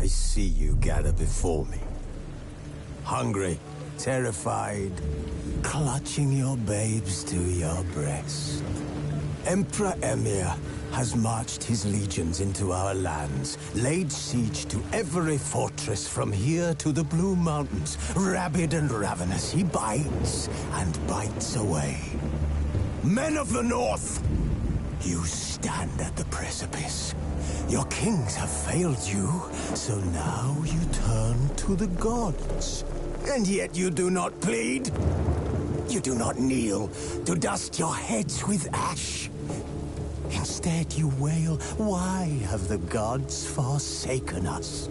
I see you gather before me. Hungry, terrified, clutching your babes to your breast. Emperor Emir has marched his legions into our lands, laid siege to every fortress from here to the Blue Mountains. Rabid and ravenous, he bites and bites away. Men of the North, you stand at the precipice. Your kings have failed you, so now you turn to the gods. And yet you do not plead. You do not kneel to dust your heads with ash. Instead you wail, why have the gods forsaken us?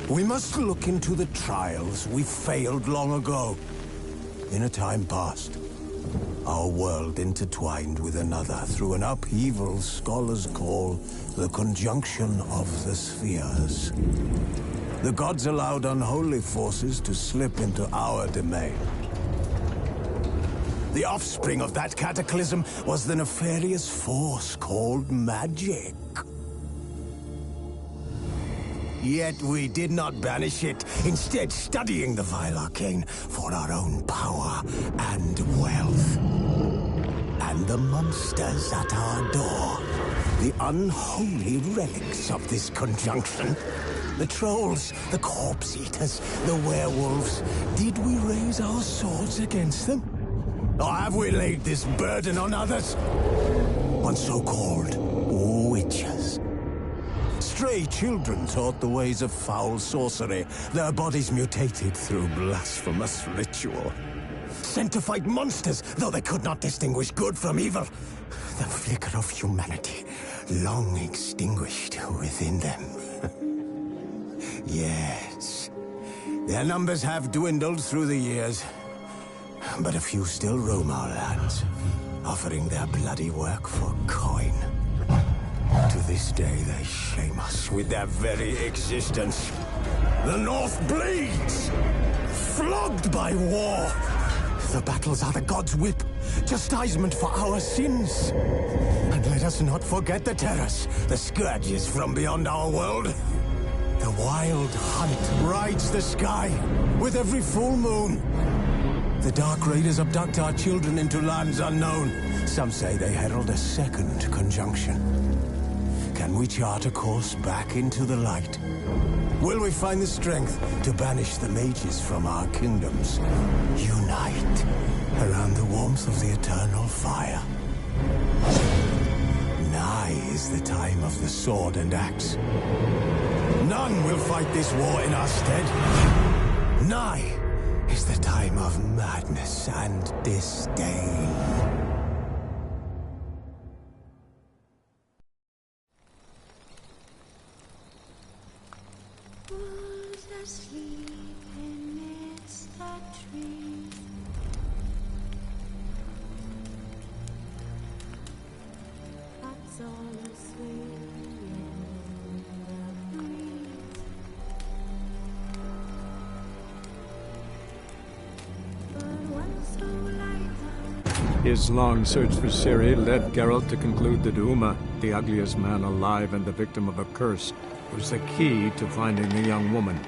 We must look into the trials we failed long ago. In a time past, our world intertwined with another through an upheaval scholars call the conjunction of the spheres. The gods allowed unholy forces to slip into our domain. The offspring of that cataclysm was the nefarious force called magic. Yet we did not banish it, instead studying the vile arcane for our own power and wealth. And the monsters at our door, the unholy relics of this conjunction. The trolls, the corpse-eaters, the werewolves. Did we raise our swords against them? Or have we laid this burden on others? On so-called witches. Stray children taught the ways of foul sorcery, their bodies mutated through blasphemous ritual. Sent to fight monsters, though they could not distinguish good from evil. The flicker of humanity, long extinguished within them. Yes, their numbers have dwindled through the years. But a few still roam our lands, offering their bloody work for coin. To this day, they shame us with their very existence. The North bleeds, flogged by war. The battles are the gods' whip, chastisement for our sins. And let us not forget the terrors, the scourges from beyond our world. The wild hunt rides the sky with every full moon. The Dark Raiders abduct our children into lands unknown. Some say they herald a second conjunction. Can we chart a course back into the light? Will we find the strength to banish the mages from our kingdoms? Unite around the warmth of the eternal fire. Nigh is the time of the sword and axe. None will fight this war in our stead. Nigh is the time of madness and disdain. Who's asleep amidst the trees? That's all asleep in the breeze. His long search for Ciri led Geralt to conclude that Uma, the ugliest man alive and the victim of a curse, was the key to finding the young woman.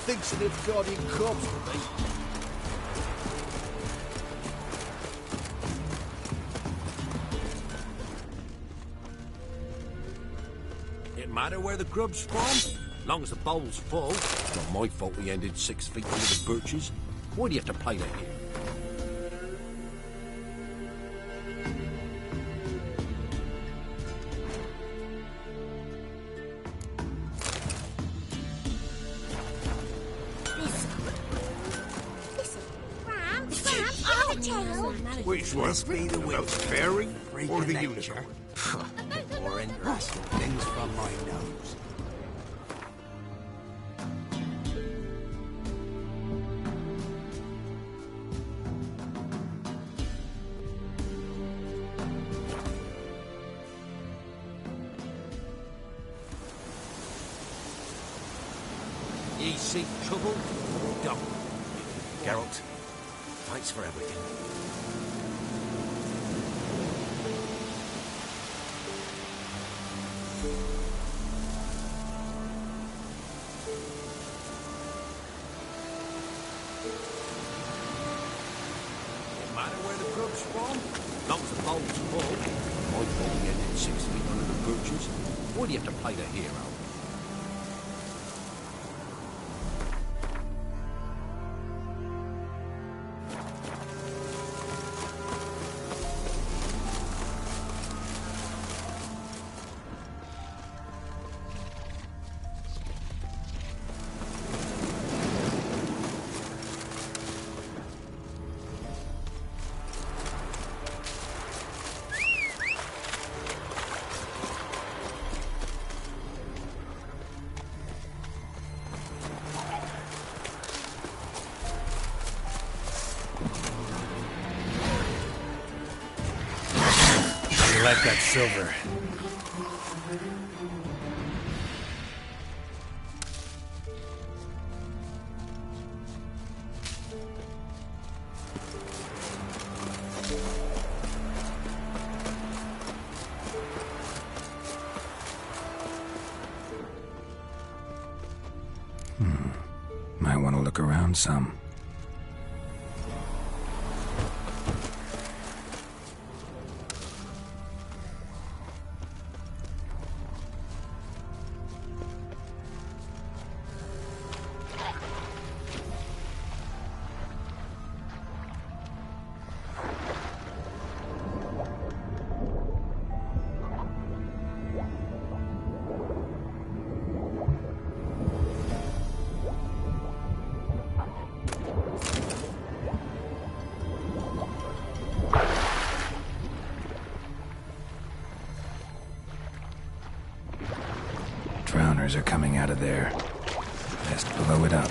stinks of them guardian corpse to me. It matter where the grub's from? Long as the bowl's full. Not my fault we ended 6 feet under the birches. Why do you have to play that here? Which must be the fairy or the unicorn? More interesting things from my nose. Ye seek trouble? Don't. Geralt, thanks for everything. No matter where the grub's from, long as the bowl's full. My fault we ended 6 feet under the birches. Why do you have to play the hero? You like that silver? Might want to look around some. Drowners are coming out of there. Best blow it up.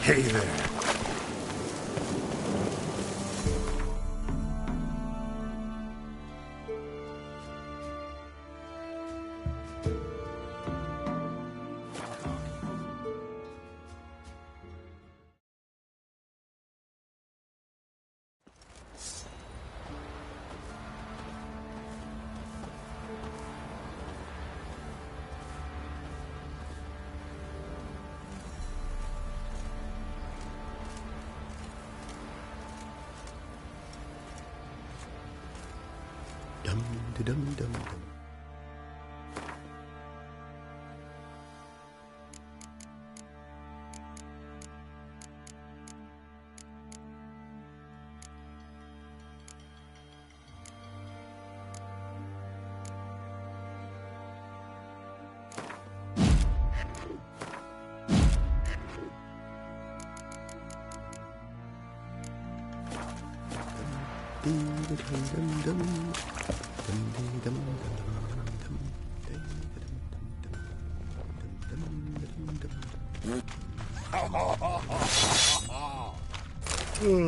Hey there. Dum-de-dum-dum-dum.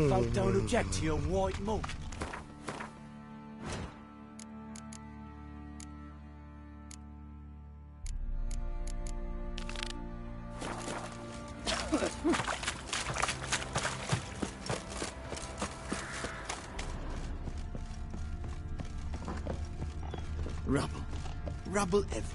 Folk don't object to your white malt. Rubble. Rubble everywhere.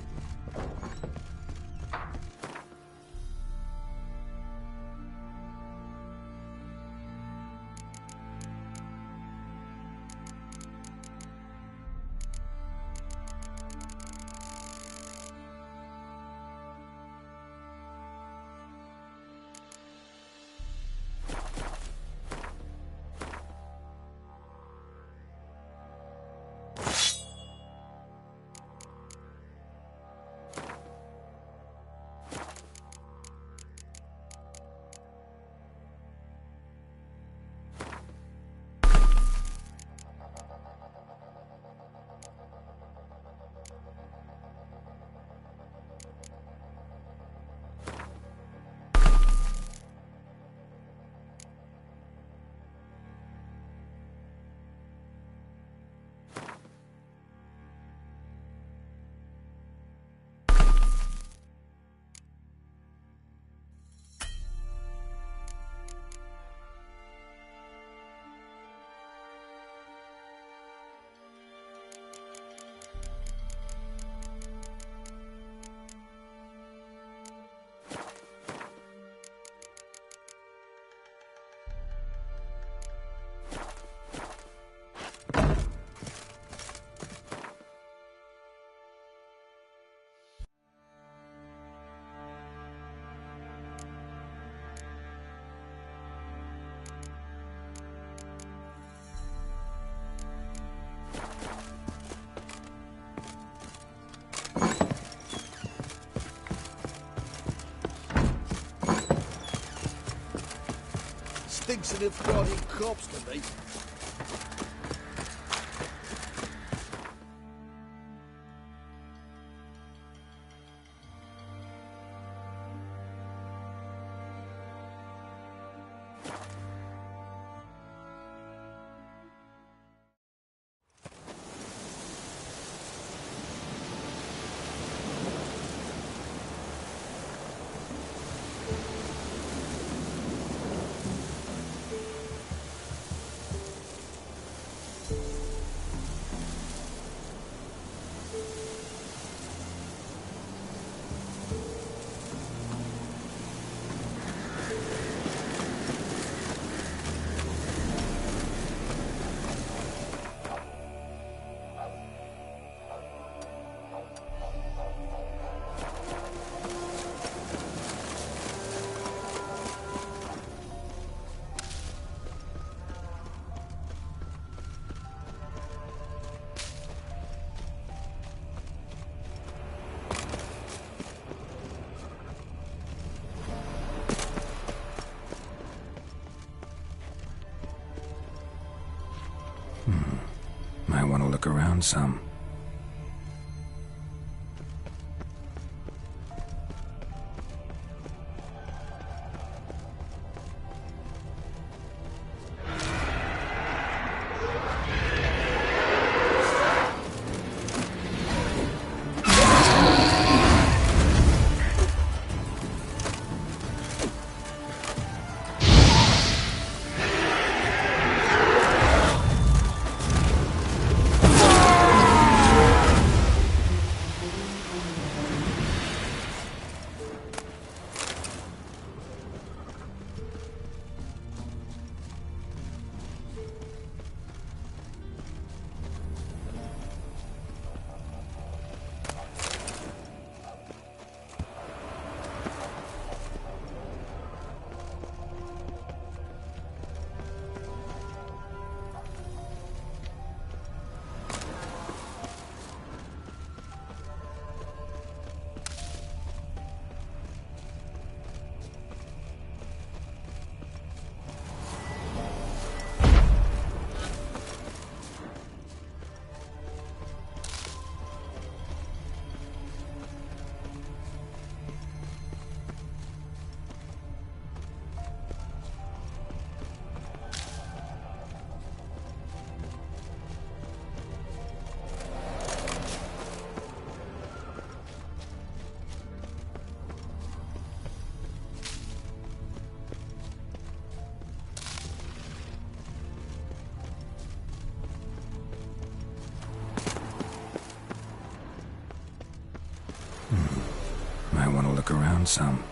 Stinks of a rotting corpse to me. Might want to look around some. around some.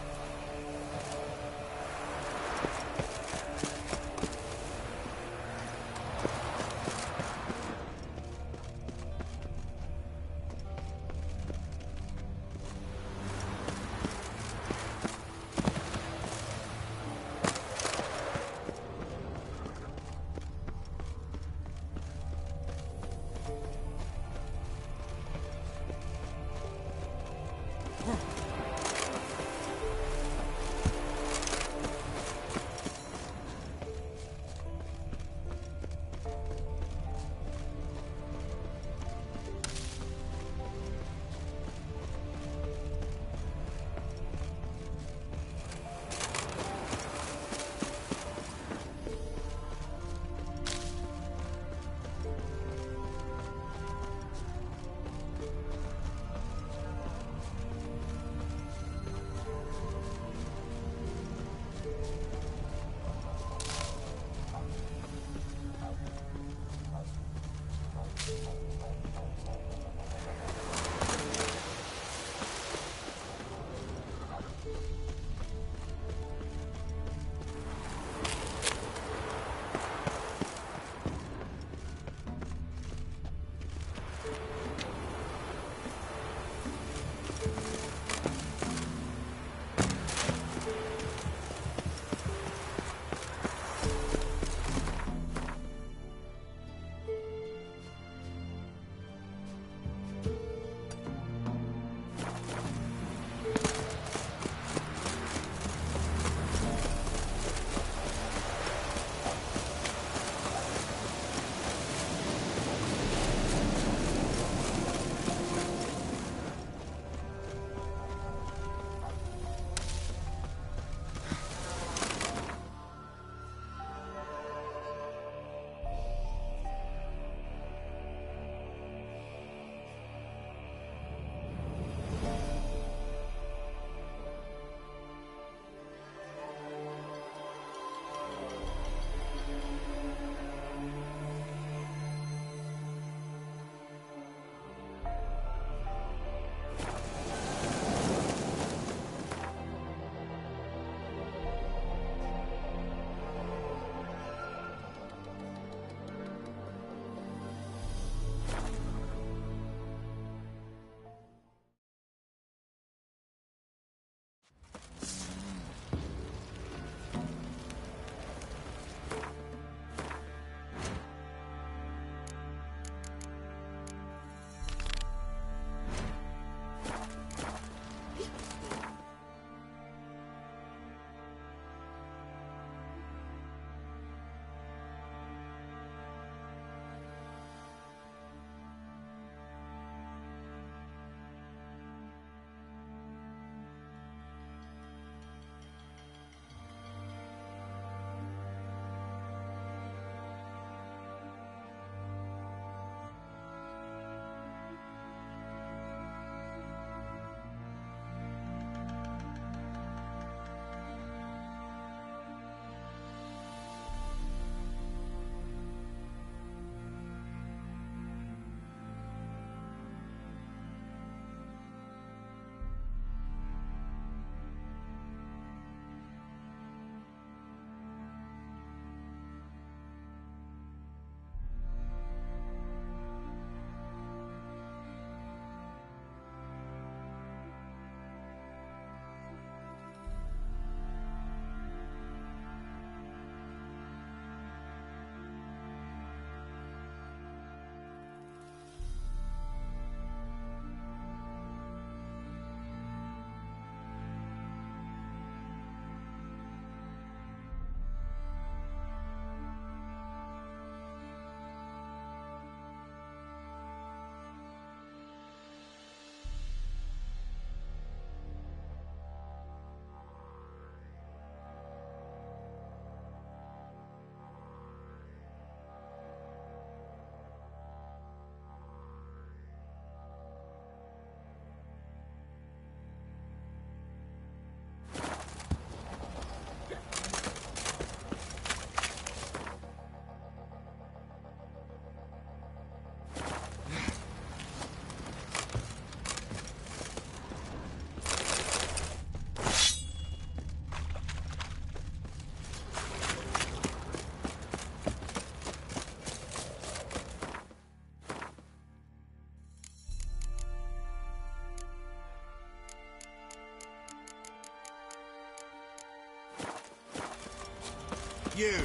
You,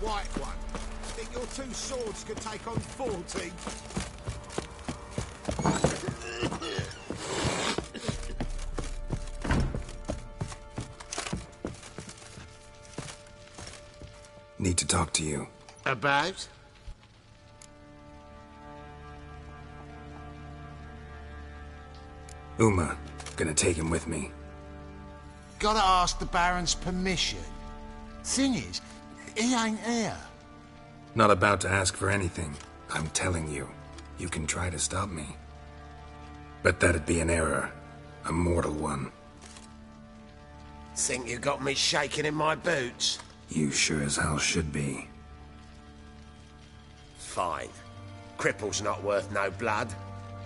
white one. Think your two swords could take on 40? Need to talk to you. About? Uma, gonna take him with me. Gotta ask the Baron's permission. Thing is, he ain't here. Not about to ask for anything. I'm telling you. You can try to stop me. But that'd be an error. A mortal one. Think you got me shaking in my boots? You sure as hell should be. Fine. Cripple's not worth no blood.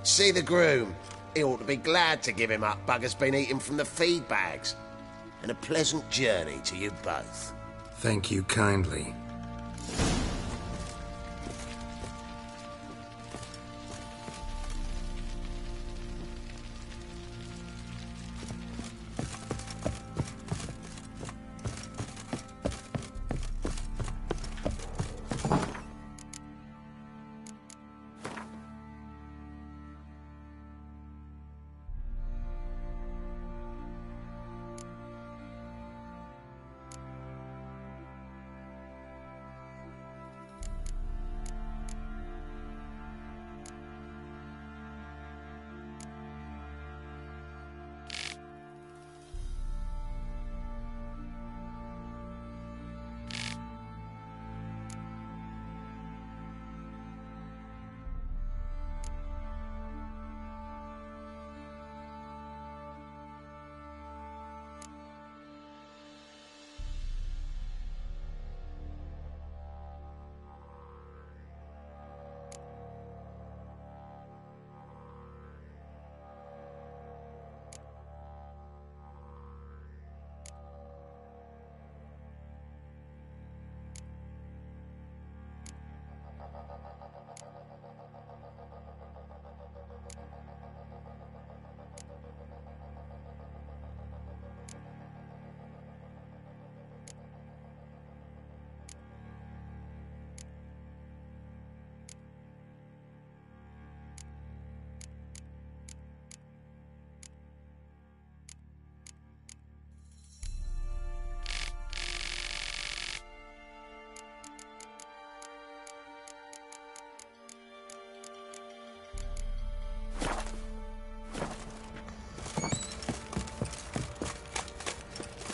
See the groom. He ought to be glad to give him up. Bugger's been eating from the feed bags. And a pleasant journey to you both. Thank you kindly.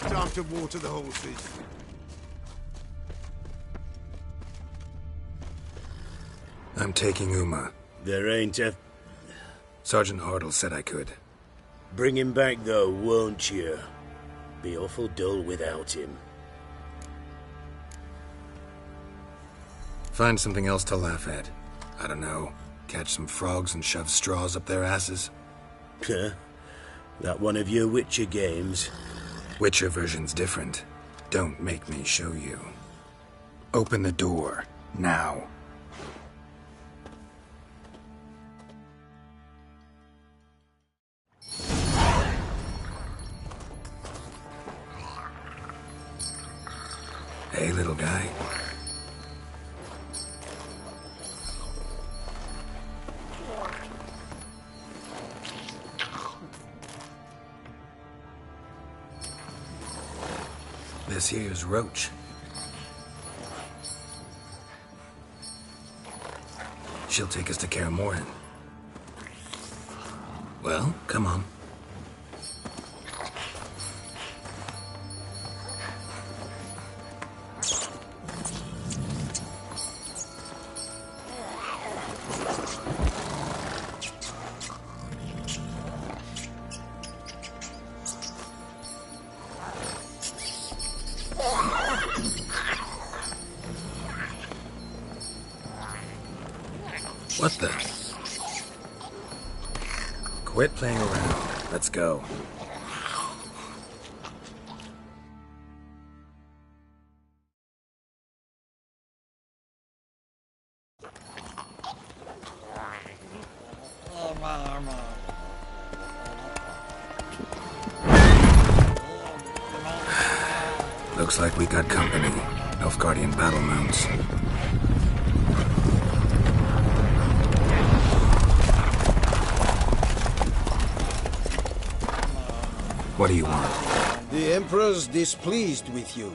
Time to water the horses. I'm taking Uma. There ain't a... Sergeant Hartle said I could. Bring him back, though, won't you? Be awful dull without him. Find something else to laugh at. I don't know. Catch some frogs and shove straws up their asses. Huh? That one of your Witcher games? Witcher version's different. Don't make me show you. Open the door. Now. Hey, little guy. This here's Roach. She'll take us to Kaer Morhen. Well, come on. What the? Quit playing around. Let's go. Looks like we got company. Nilfgaardian battle mounts. What do you want? The Emperor's displeased with you.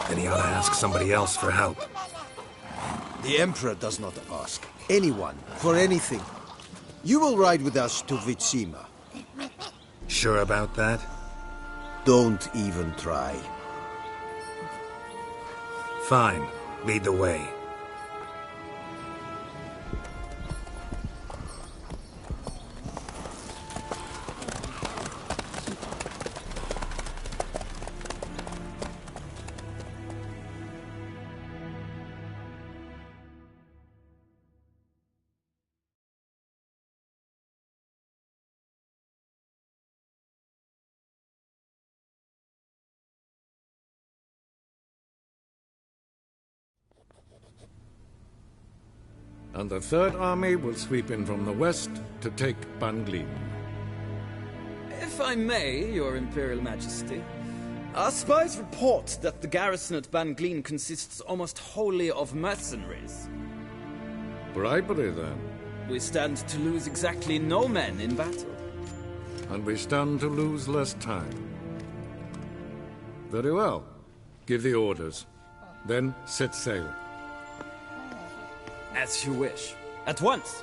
Then he ought to ask somebody else for help. The Emperor does not ask anyone for anything. You will ride with us to Vitsima. Sure about that? Don't even try. Fine. Lead the way. And the Third Army will sweep in from the west to take Banglin. If I may, Your Imperial Majesty, our spies report that the garrison at Banglin consists almost wholly of mercenaries. Bribery, then. We stand to lose exactly no men in battle. And we stand to lose less time. Very well. Give the orders. Then set sail. As you wish. At once!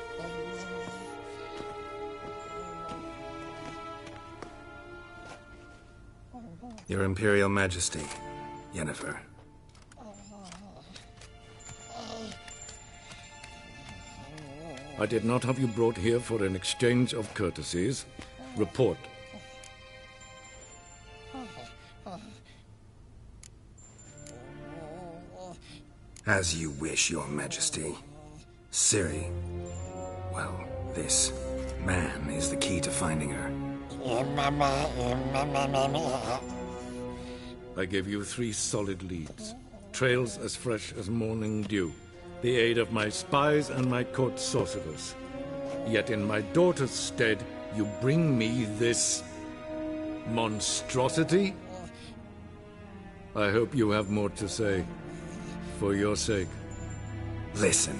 Your Imperial Majesty, Yennefer. I did not have you brought here for an exchange of courtesies. Report. As you wish, Your Majesty. Ciri. Well, this man is the key to finding her. I gave you 3 solid leads. Trails as fresh as morning dew. The aid of my spies and my court sorcerers. Yet in my daughter's stead, you bring me this monstrosity? I hope you have more to say. For your sake. Listen,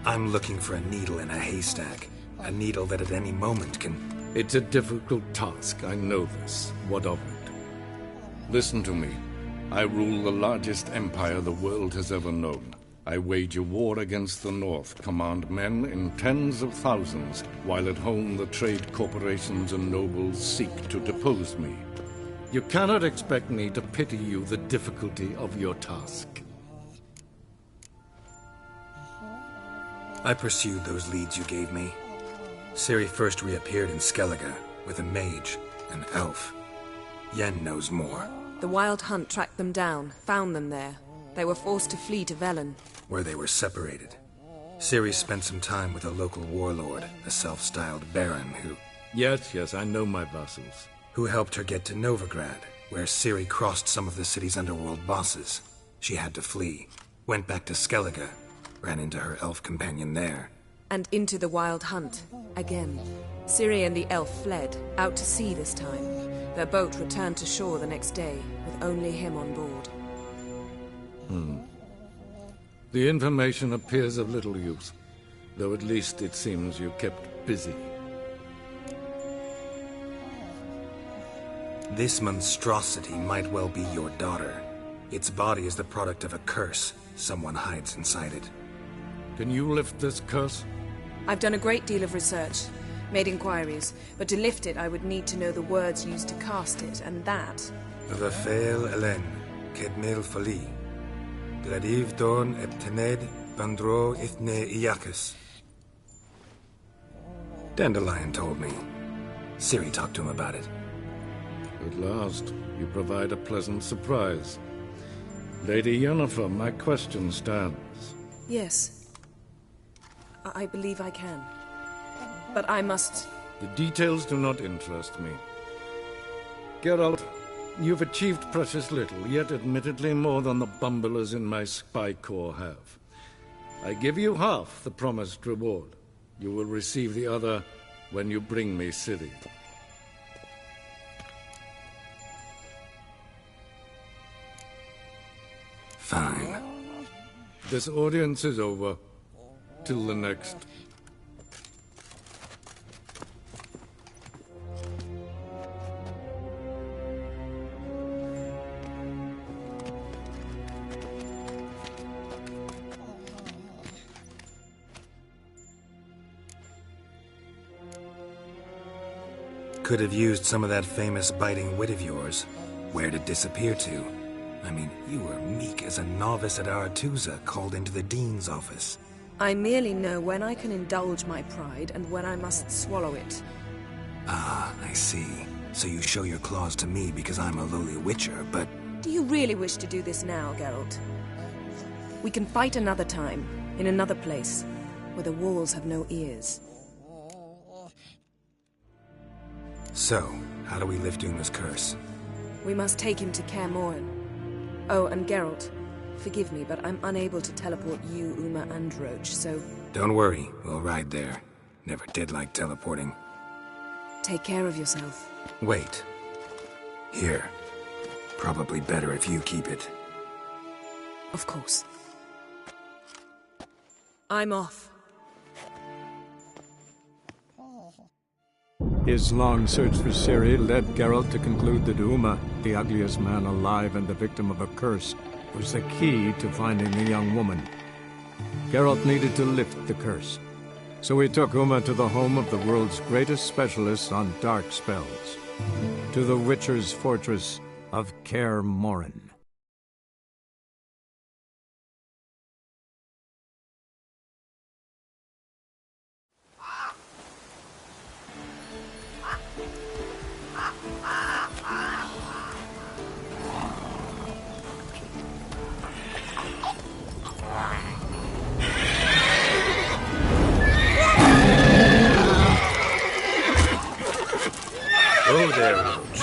I'm looking for a needle in a haystack. A needle that at any moment can... It's a difficult task, I know this. What of it? Listen to me. I rule the largest empire the world has ever known. I wage a war against the North, command men in tens of thousands, while at home the trade corporations and nobles seek to depose me. You cannot expect me to pity you the difficulty of your task. I pursued those leads you gave me. Ciri first reappeared in Skellige with a mage, an elf. Yen knows more. The Wild Hunt tracked them down, found them there. They were forced to flee to Velen. Where they were separated. Ciri spent some time with a local warlord, a self-styled baron who... Yes, I know my vassals. Who helped her get to Novigrad, where Ciri crossed some of the city's underworld bosses. She had to flee. Went back to Skellige. Ran into her elf companion there. And into the Wild Hunt, again. Ciri and the elf fled, out to sea this time. Their boat returned to shore the next day, with only him on board. The information appears of little use, though at least it seems you kept busy. This monstrosity might well be your daughter. Its body is the product of a curse. Someone hides inside it. Can you lift this curse? I've done a great deal of research, made inquiries, but to lift it I would need to know the words used to cast it, and that... Vafel Elen, Kedmil Fali, Gladiv Don Eptened, Bandro Ithne Iakis. Dandelion told me. Ciri talked to him about it. At last, you provide a pleasant surprise. Lady Yennefer, my question stands. Yes. I believe I can. But I must... The details do not interest me. Geralt, you've achieved precious little, yet admittedly more than the bumblers in my spy corps have. I give you half the promised reward. You will receive the other when you bring me Ciri. Fine. This audience is over. Till the next. Could have used some of that famous biting wit of yours. Where'd it disappear to? I mean, you were meek as a novice at Aretusa called into the Dean's office. I merely know when I can indulge my pride and when I must swallow it. Ah, I see. So you show your claws to me because I'm a lowly witcher, but... Do you really wish to do this now, Geralt? We can fight another time, in another place, where the walls have no ears. So, how do we lift Uma's curse? We must take him to Kaer Morhen. Oh, and Geralt, forgive me, but I'm unable to teleport you, Uma, and Roach, so... Don't worry, we'll ride there. Never did like teleporting. Take care of yourself. Wait. Here. Probably better if you keep it. Of course. I'm off. His long search for Ciri led Geralt to conclude that Uma, the ugliest man alive and the victim of a curse, was the key to finding the young woman. Geralt needed to lift the curse, so he took Uma to the home of the world's greatest specialist on dark spells, to the Witcher's fortress of Kaer Morhen. Oh, there, Roach.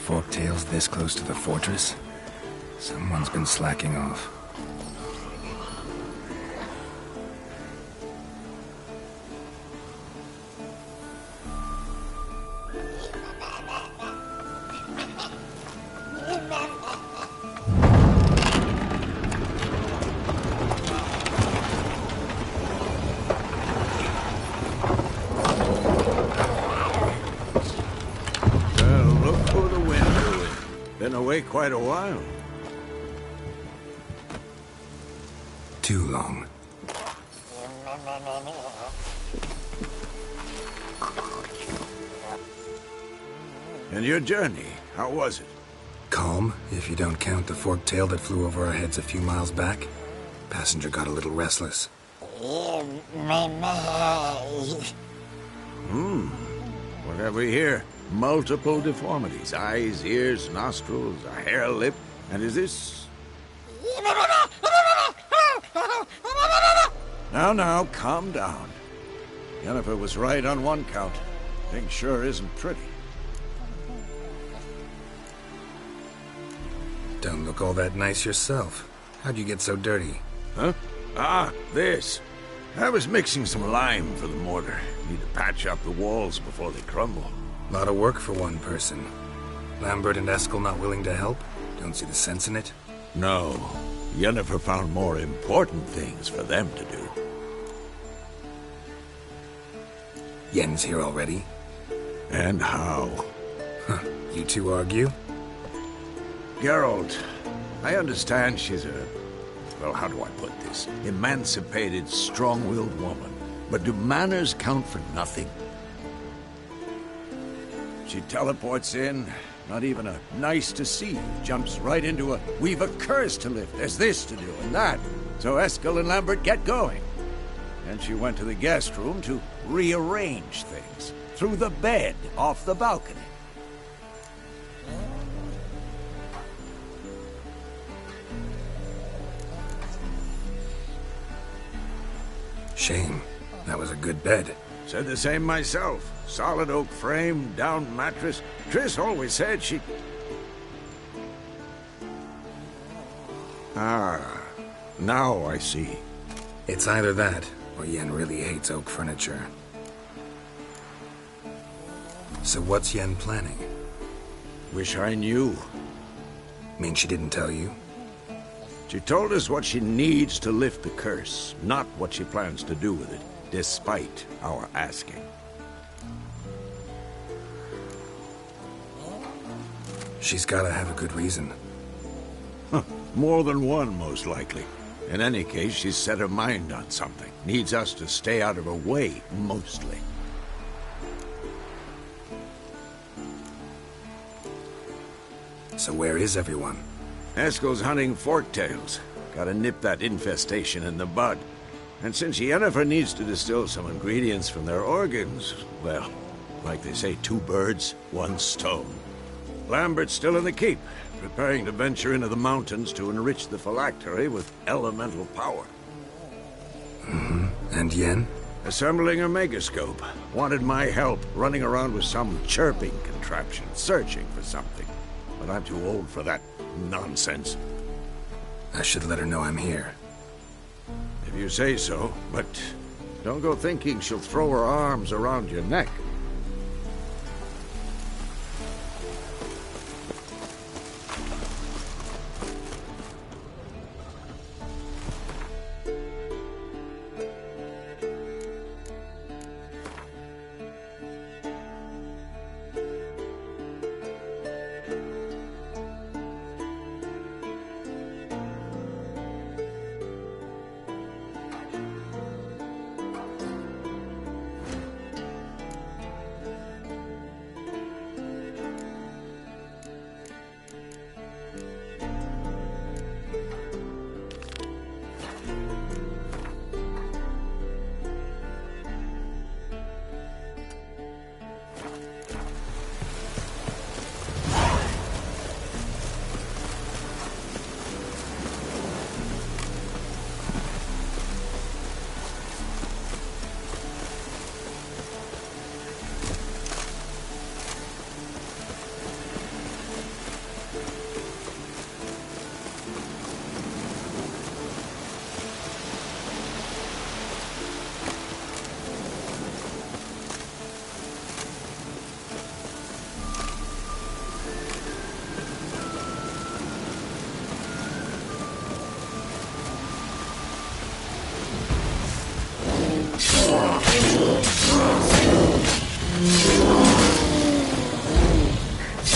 Forktails this close to the fortress? Someone's been slacking off. Quite a while. Too long. And your journey, how was it? Calm, if you don't count the forked tail that flew over our heads a few miles back. Passenger got a little restless. What have we here? Multiple deformities. Eyes, ears, nostrils, a hair lip. And is this... Now, calm down. Yennefer was right on one count. Thing sure isn't pretty. Don't look all that nice yourself. How'd you get so dirty? Huh? Ah, this. I was mixing some lime for the mortar. Need to patch up the walls before they crumble. Lot of work for one person. Lambert and Eskel not willing to help? Don't see the sense in it? No. Yennefer found more important things for them to do. Yen's here already? And how? Huh. You two argue? Geralt, I understand she's a... well, how do I put this? Emancipated, strong-willed woman. But do manners count for nothing? She teleports in, not even a nice to see, jumps right into a, we've a curse to lift, there's this to do and that. So Eskel and Lambert get going. And she went to the guest room to rearrange things, through the bed, off the balcony. Shame. That was a good bed. Said the same myself. Solid oak frame, down mattress. Triss always said she... Ah, now I see. It's either that, or Yen really hates oak furniture. So what's Yen planning? Wish I knew. Mean she didn't tell you? She told us what she needs to lift the curse, not what she plans to do with it, despite our asking. She's gotta have a good reason. More than one, most likely. In any case, she's set her mind on something. Needs us to stay out of her way, mostly. So where is everyone? Eskel's hunting forktails. Gotta nip that infestation in the bud. And since Yennefer needs to distill some ingredients from their organs, well, like they say, 2 birds, 1 stone. Lambert's still in the keep, preparing to venture into the mountains to enrich the phylactery with elemental power. And Yen? Assembling a megascope. Wanted my help running around with some chirping contraption, searching for something. But I'm too old for that nonsense. I should let her know I'm here. If you say so, but don't go thinking she'll throw her arms around your neck.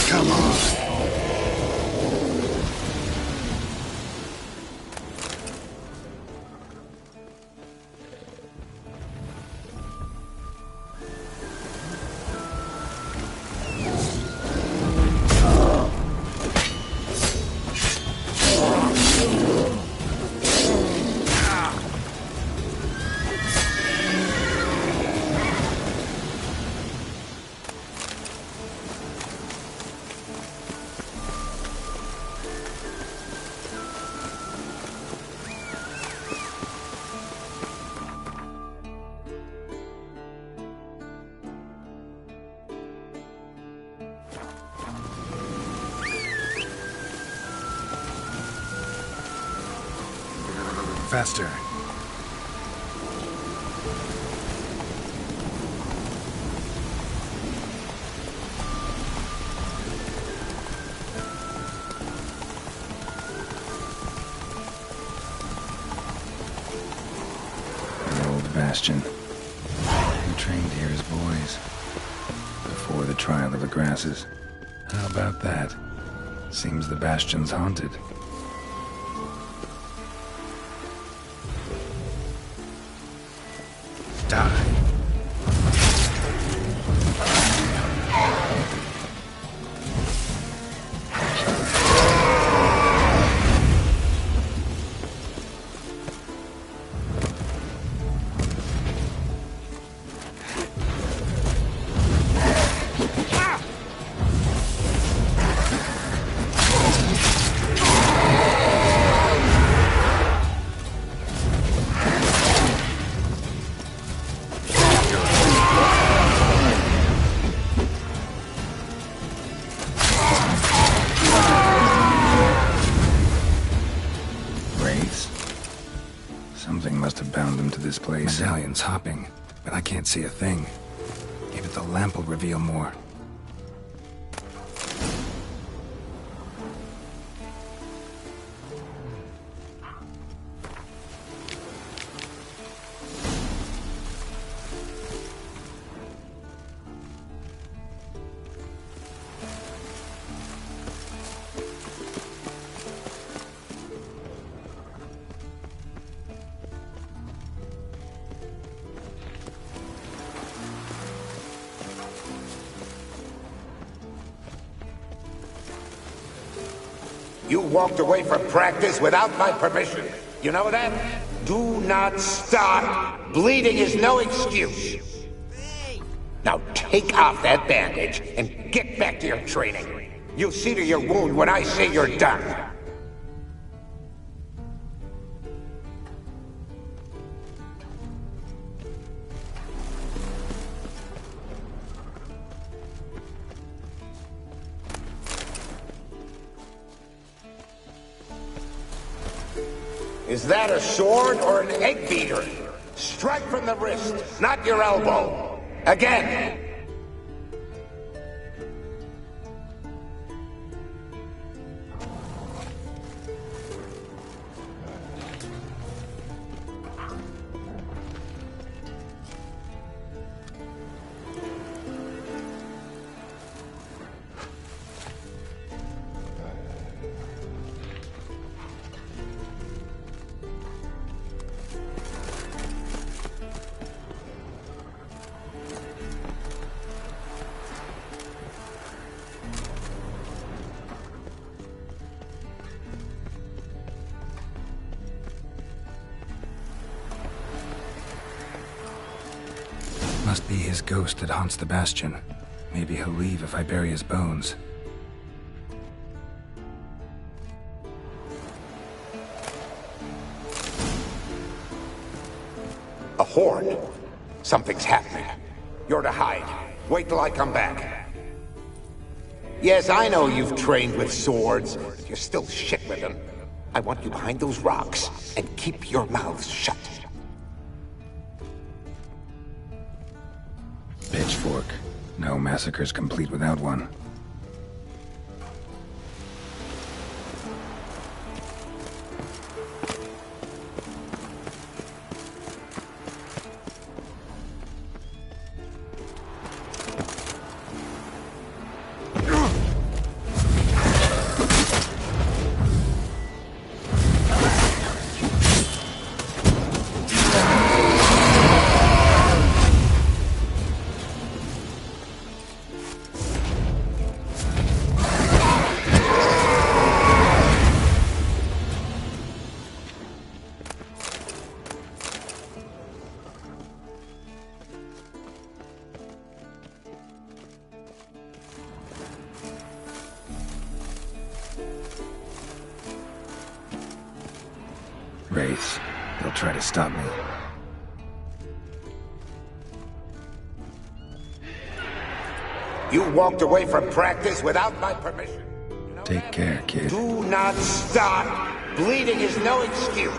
Come on. Faster. An old bastion. We trained here as boys. Before the trial of the grasses. How about that? Seems the bastion's haunted. Die. Something must have bound them to this place. Medallion's hopping, but I can't see a thing. Maybe the lamp will reveal more. You walked away from practice without my permission. You know that? Do not stop. Bleeding is no excuse. Now take off that bandage and get back to your training. You'll see to your wound when I say you're done. Is that a sword or an egg beater? Strike from the wrist, not your elbow. Again. Must be his ghost that haunts the Bastion. Maybe he'll leave if I bury his bones. A horn. Something's happening. You're to hide. Wait till I come back. Yes, I know you've trained with swords, but you're still shit with them. I want you behind those rocks, and keep your mouths shut. Pitchfork. No massacre's complete without one. Wraiths. They'll try to stop me. You walked away from practice without my permission. Take care, kid. Do not stop. Bleeding is no excuse.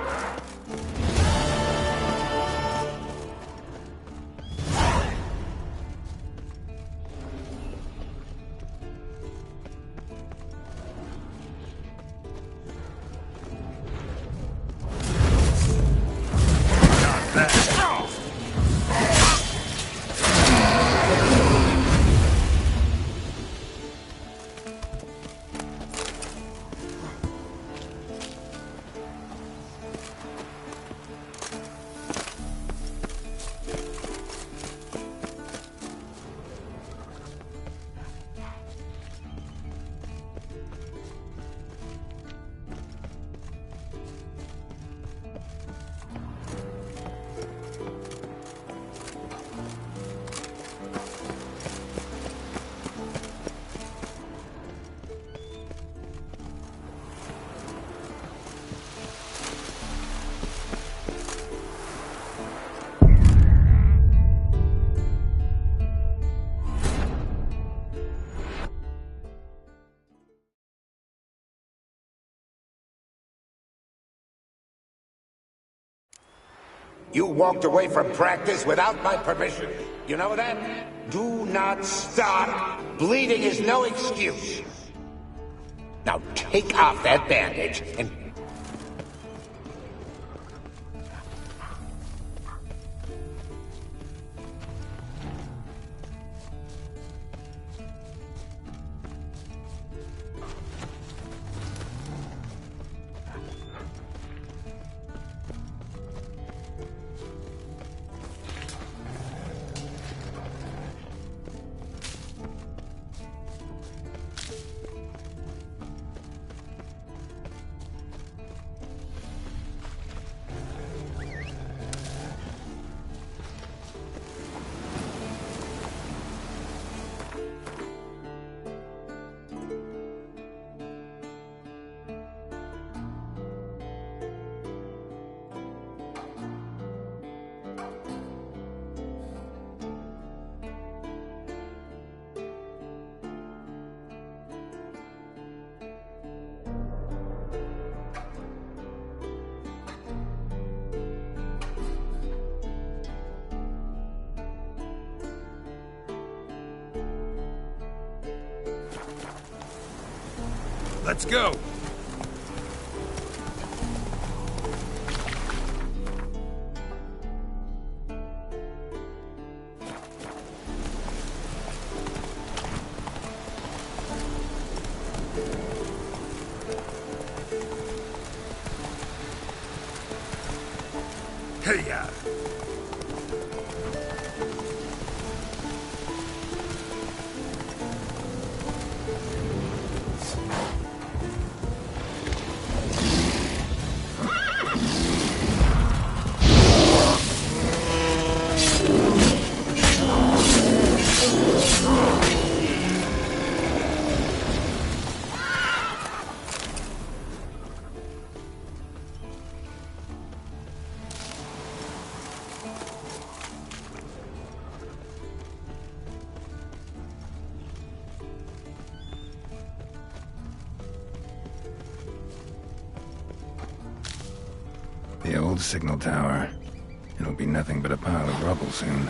You walked away from practice without my permission. You know that? Do not stop. Bleeding is no excuse. Now take off that bandage and... Let's go! Hey-ya! The old signal tower. It'll be nothing but a pile of rubble soon.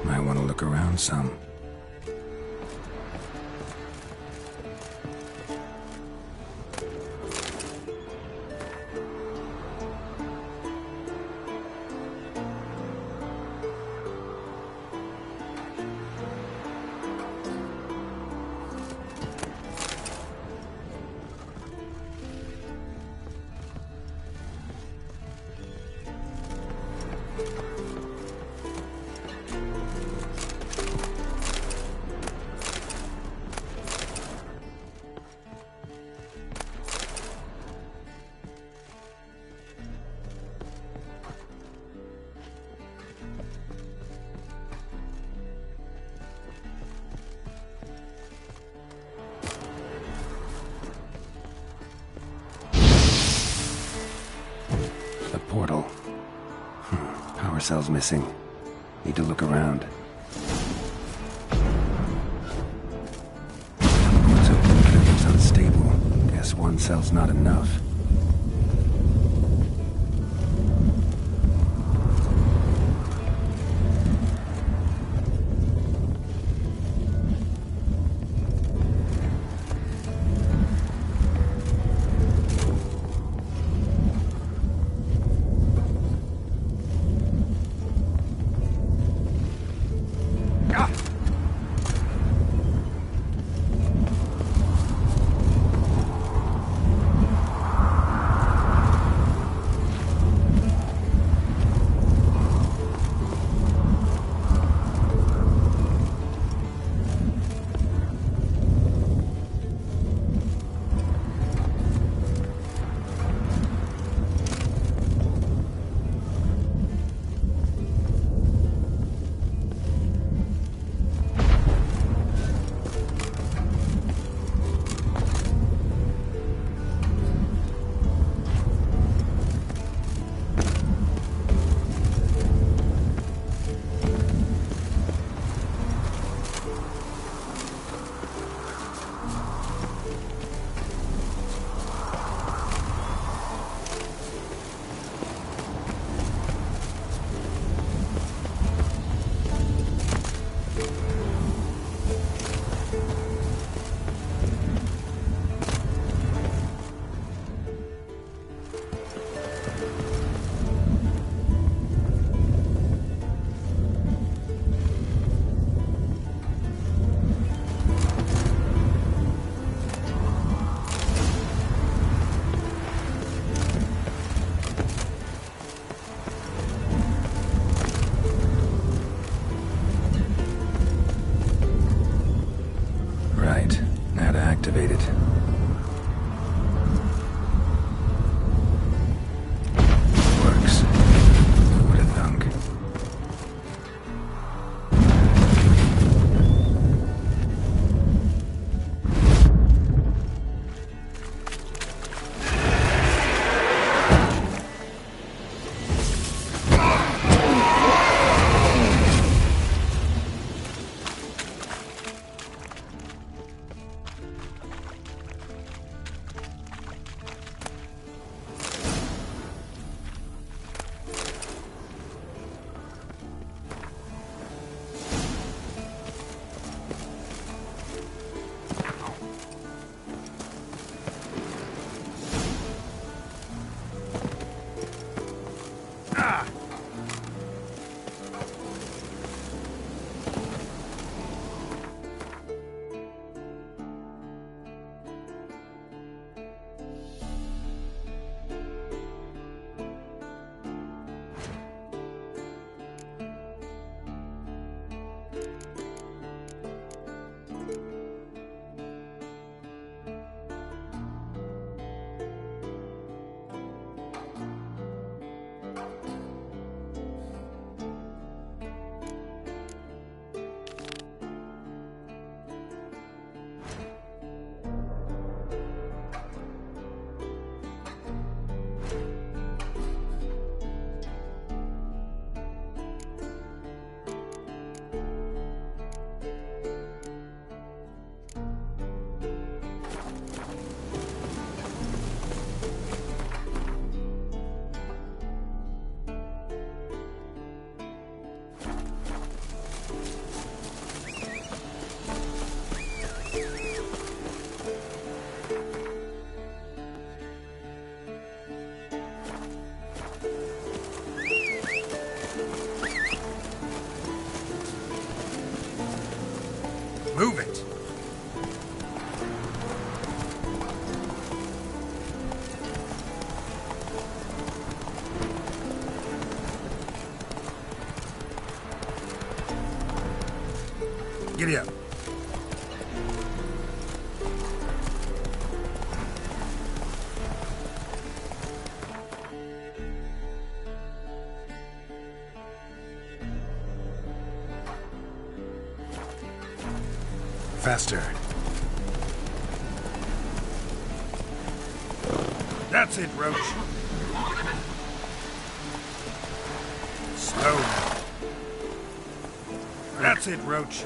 Might want to look around some. Portal. Power cell's missing. Need to look around. It's open, but it looks unstable. Guess one cell's not enough. Giddy up. Faster. That's it, Roach. Slow now. That's it, Roach.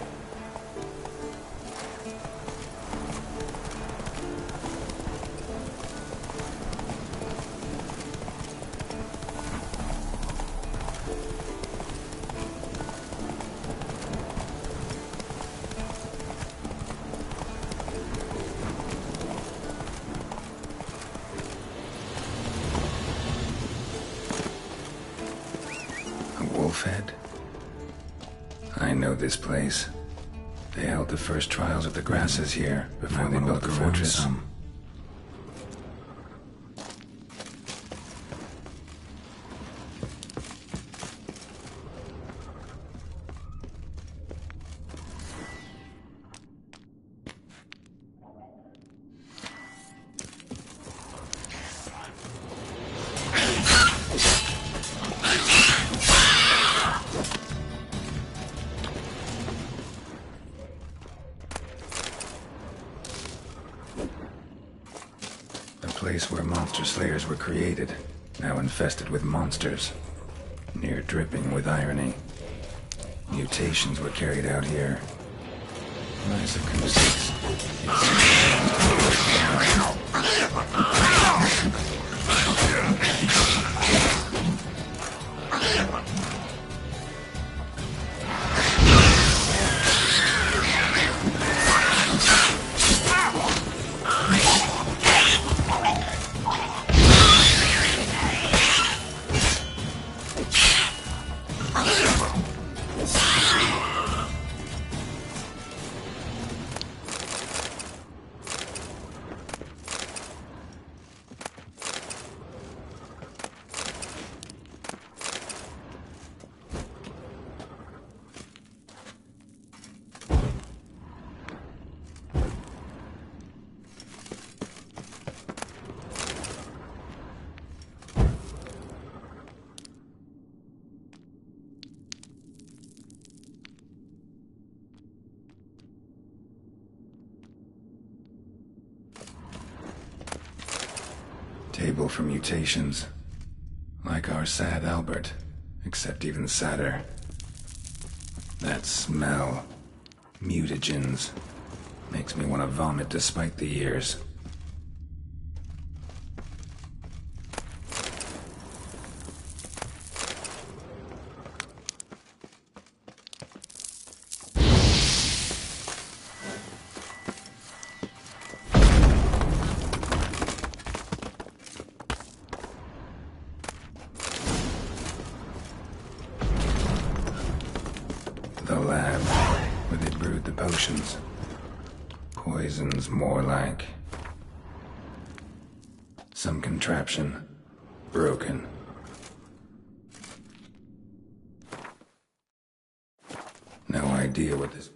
Wolfhead? I know this place. They held the first trials of the grasses here before they built the fortress. Place where monster slayers were created, now infested with monsters, near dripping with irony. Mutations were carried out here. Nice acoustics. Table for mutations. Like our sad Albert, except even sadder. That smell. Mutagens. Makes me want to vomit despite the years. The lab, where they brewed the potions. Poisons, more like. Some contraption. Broken. No idea what this...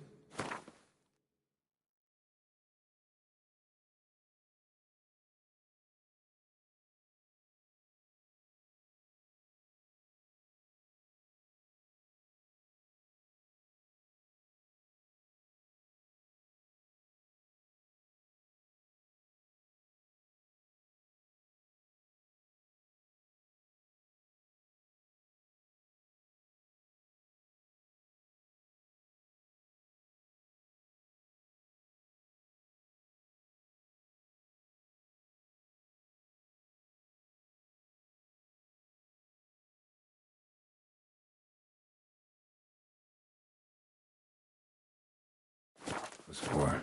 was for.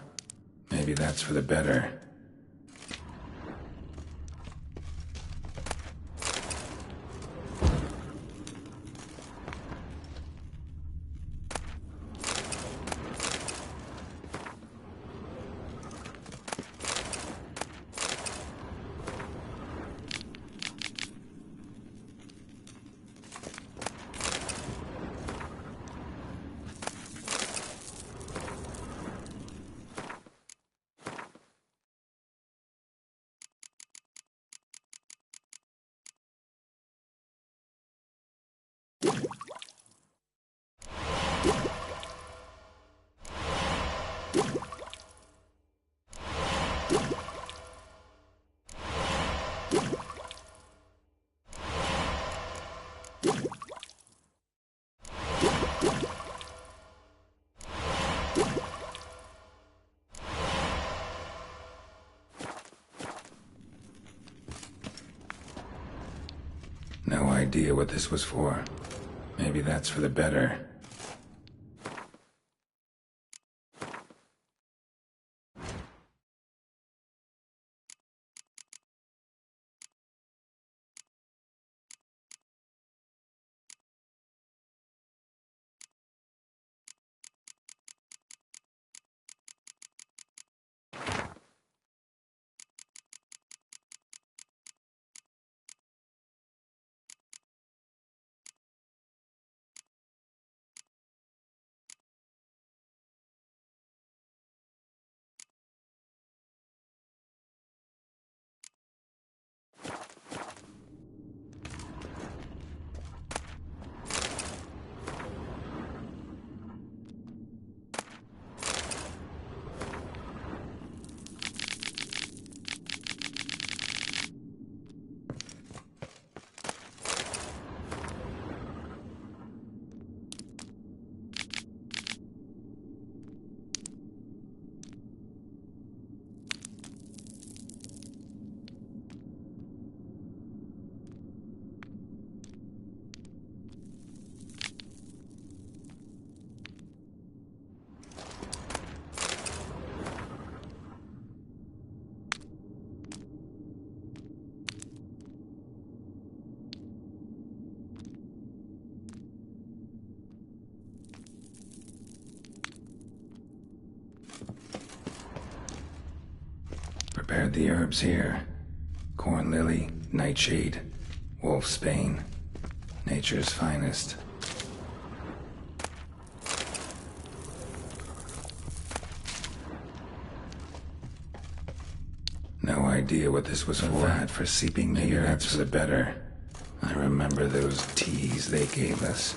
Maybe that's for the better. No idea what this was for. Maybe that's for the better. Prepared the herbs here. Corn lily, nightshade, wolfsbane, nature's finest. No idea what this was for. That for seeping the ears. That's for the better. I remember those teas they gave us.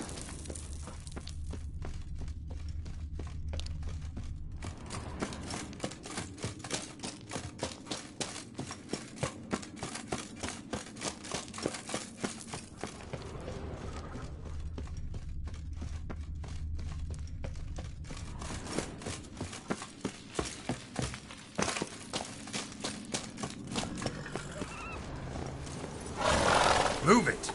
Move it!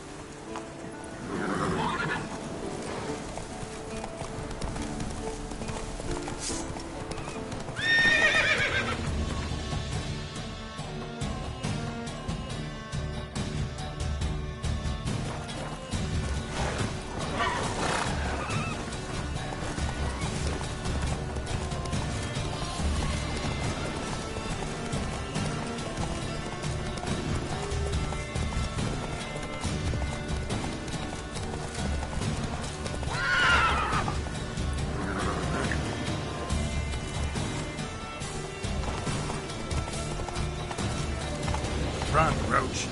Run, Roach.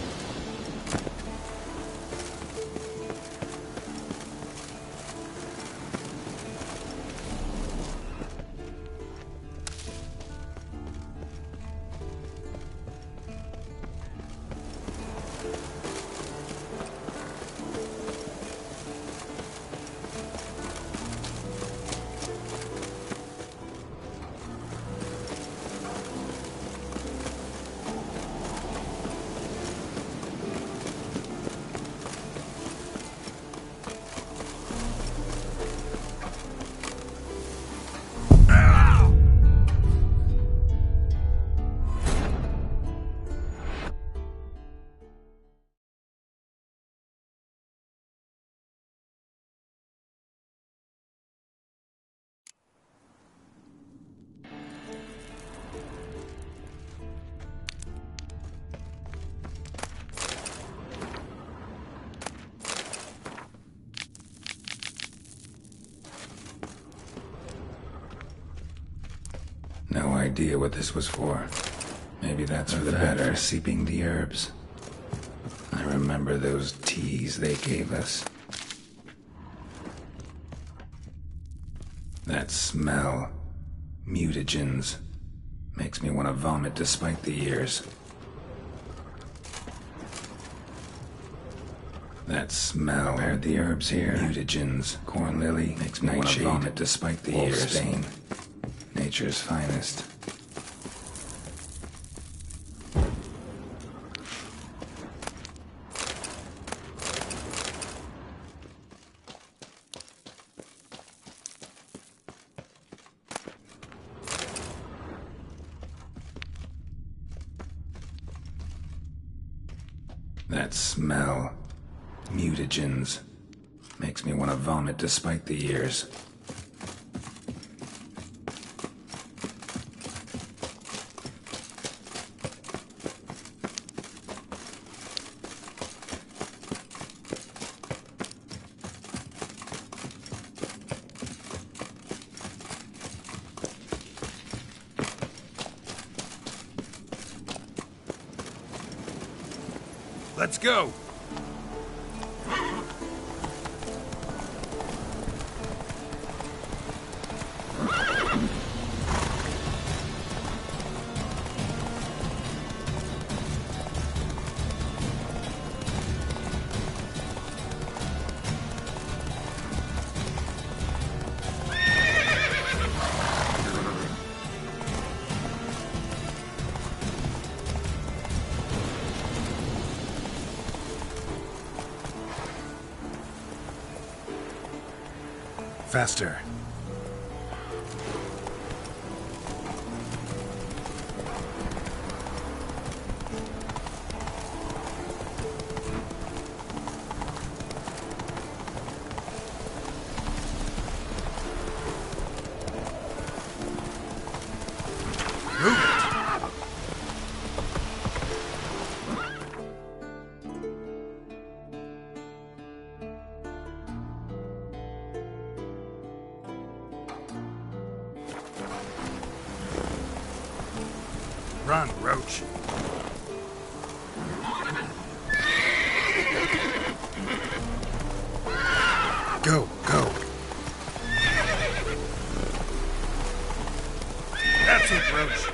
No idea what this was for. Maybe that's for the better. For seeping the herbs. I remember those teas they gave us. That smell. Mutagens. Makes me want to vomit despite the years. That smell. Prepared the herbs here. Mutagens. Corn lily. Makes me want to vomit despite the years. Wolfsbane. Nature's finest. That smell. Mutagens. Makes me want to vomit despite the years. Let's go! Faster. Run, Roach. Go, go. That's it, Roach.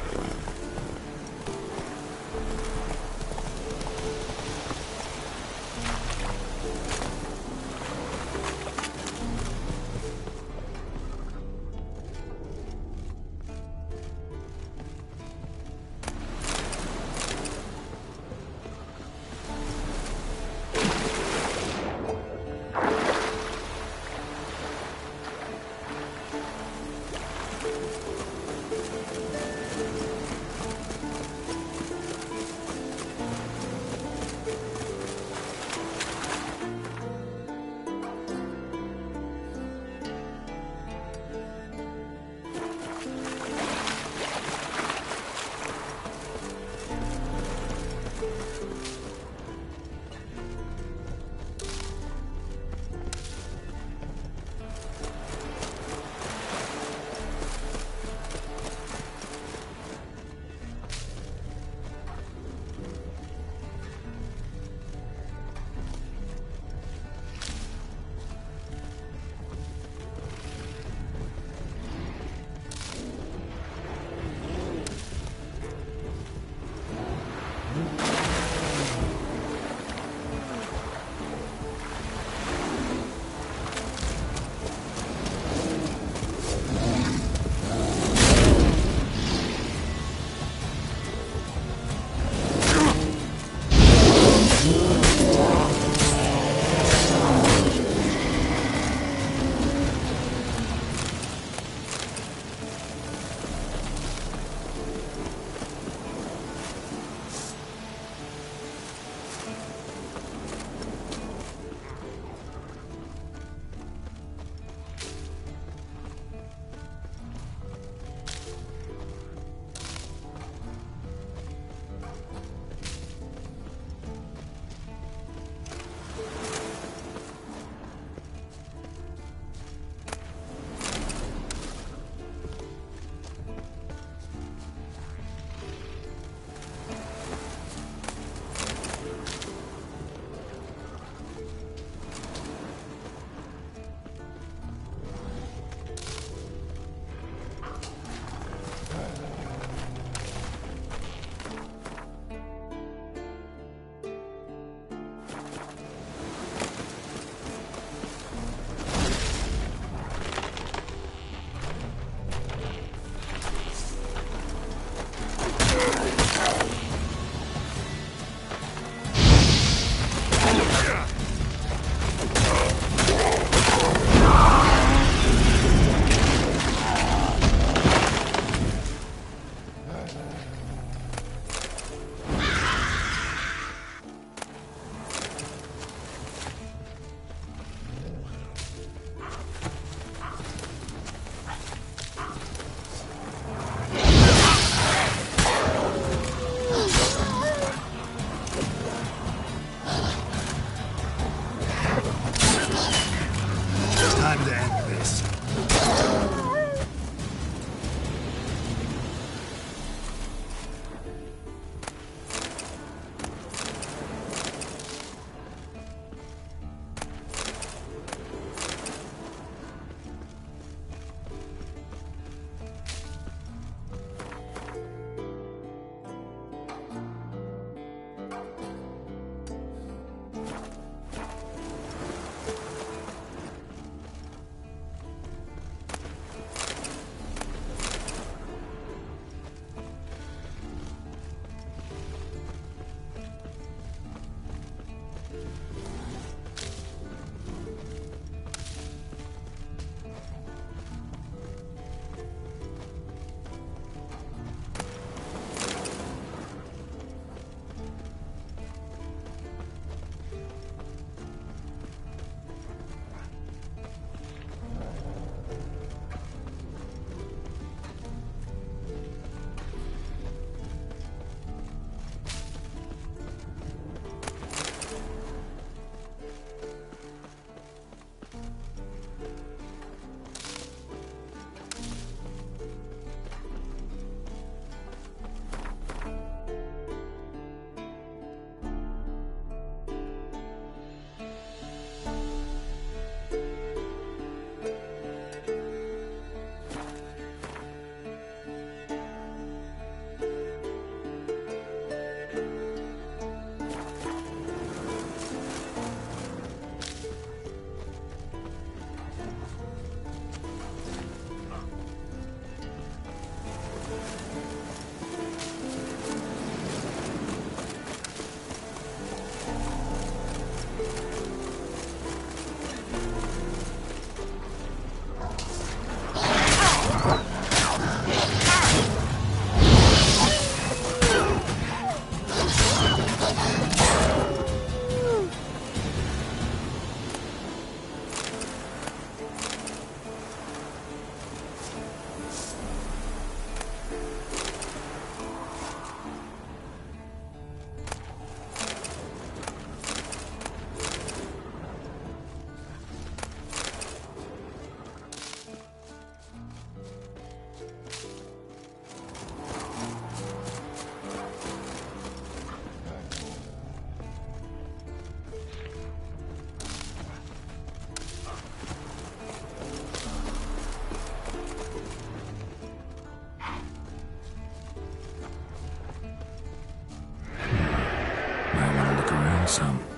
found some.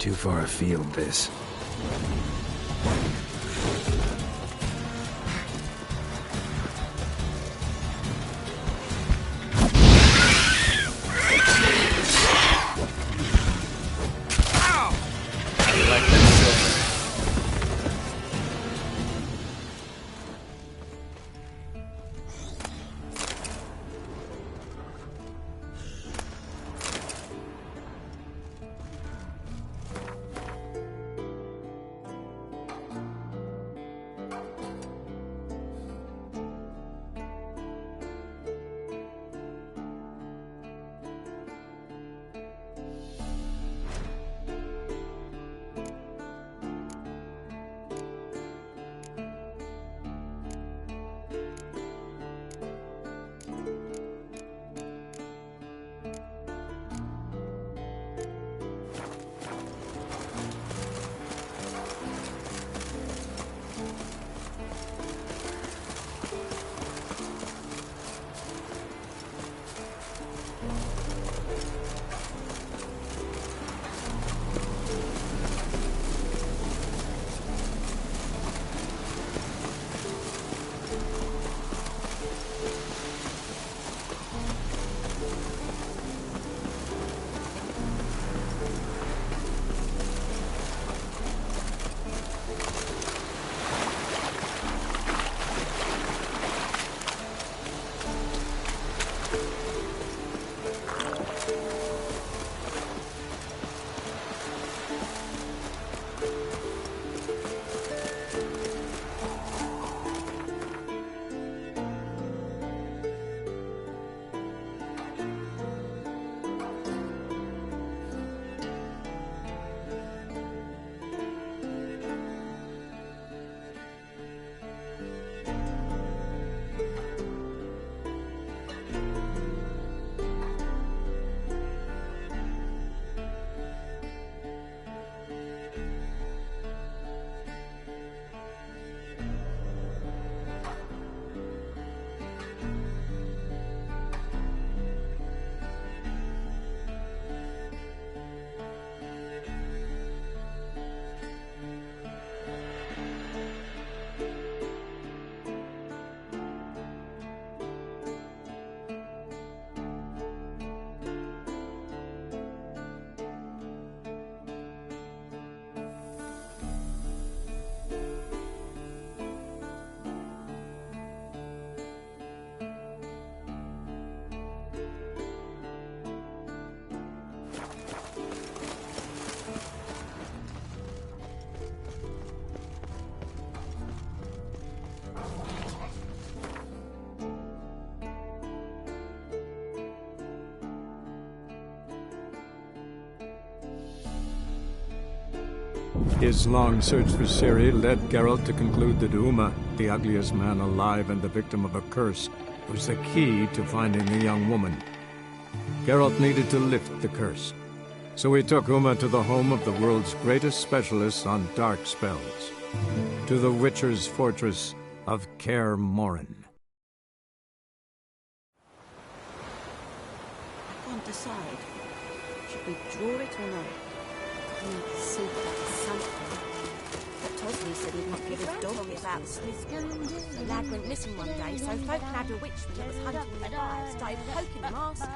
Too far afield, this. His long search for Ciri led Geralt to conclude that Uma, the ugliest man alive and the victim of a curse, was the key to finding the young woman. Geralt needed to lift the curse, so he took Uma to the home of the world's greatest specialists on dark spells, to the Witcher's fortress of Kaer Morhen. I can't decide. Should we draw it or not? I need to see that something. But Tosley said he'd not give his dog about this. The lad went missing one day, so folk had a witchman that was hunting him alive, started poking him, asking.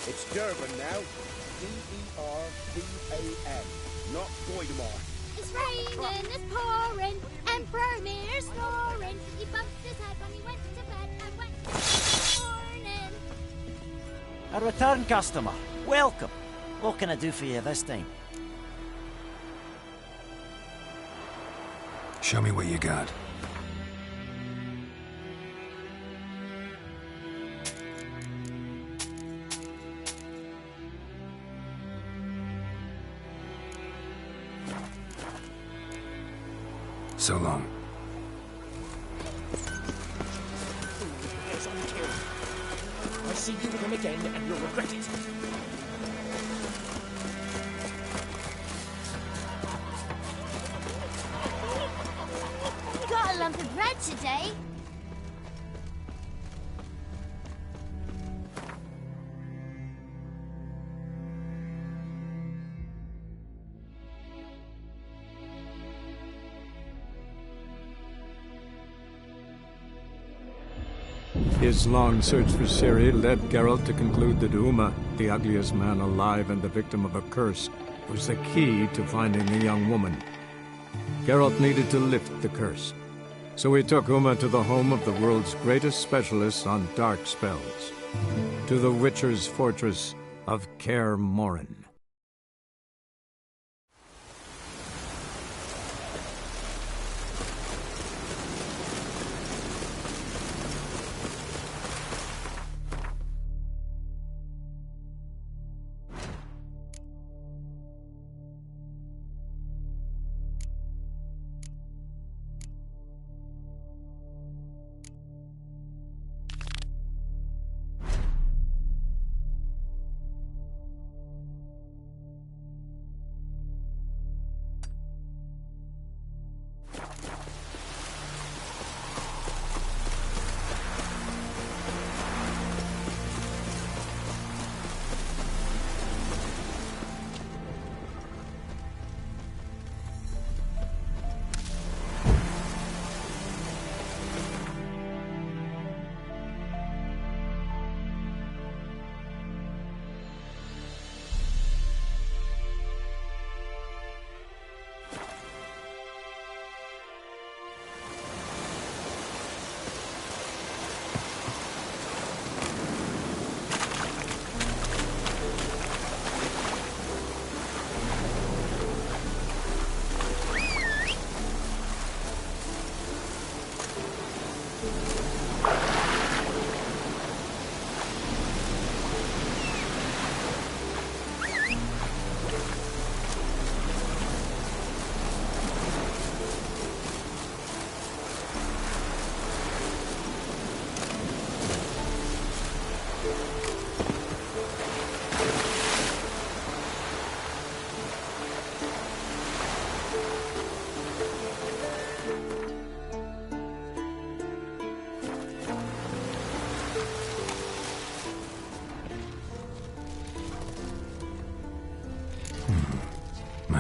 It's Durban now. D-E-R-B-A-N, not Voidemar. It's raining, it's pouring, Emperor Mirror snoring. He bumped his head when he went to bed and went to morning. A return customer. Welcome. What can I do for you this time? Show me what you got. So long. It's on kill. I see you with him again and you'll regret it. Got a lump of bread today. His long search for Ciri led Geralt to conclude that Uma, the ugliest man alive and the victim of a curse, was the key to finding the young woman. Geralt needed to lift the curse, so he took Uma to the home of the world's greatest specialists on dark spells, to the Witcher's fortress of Kaer Morhen.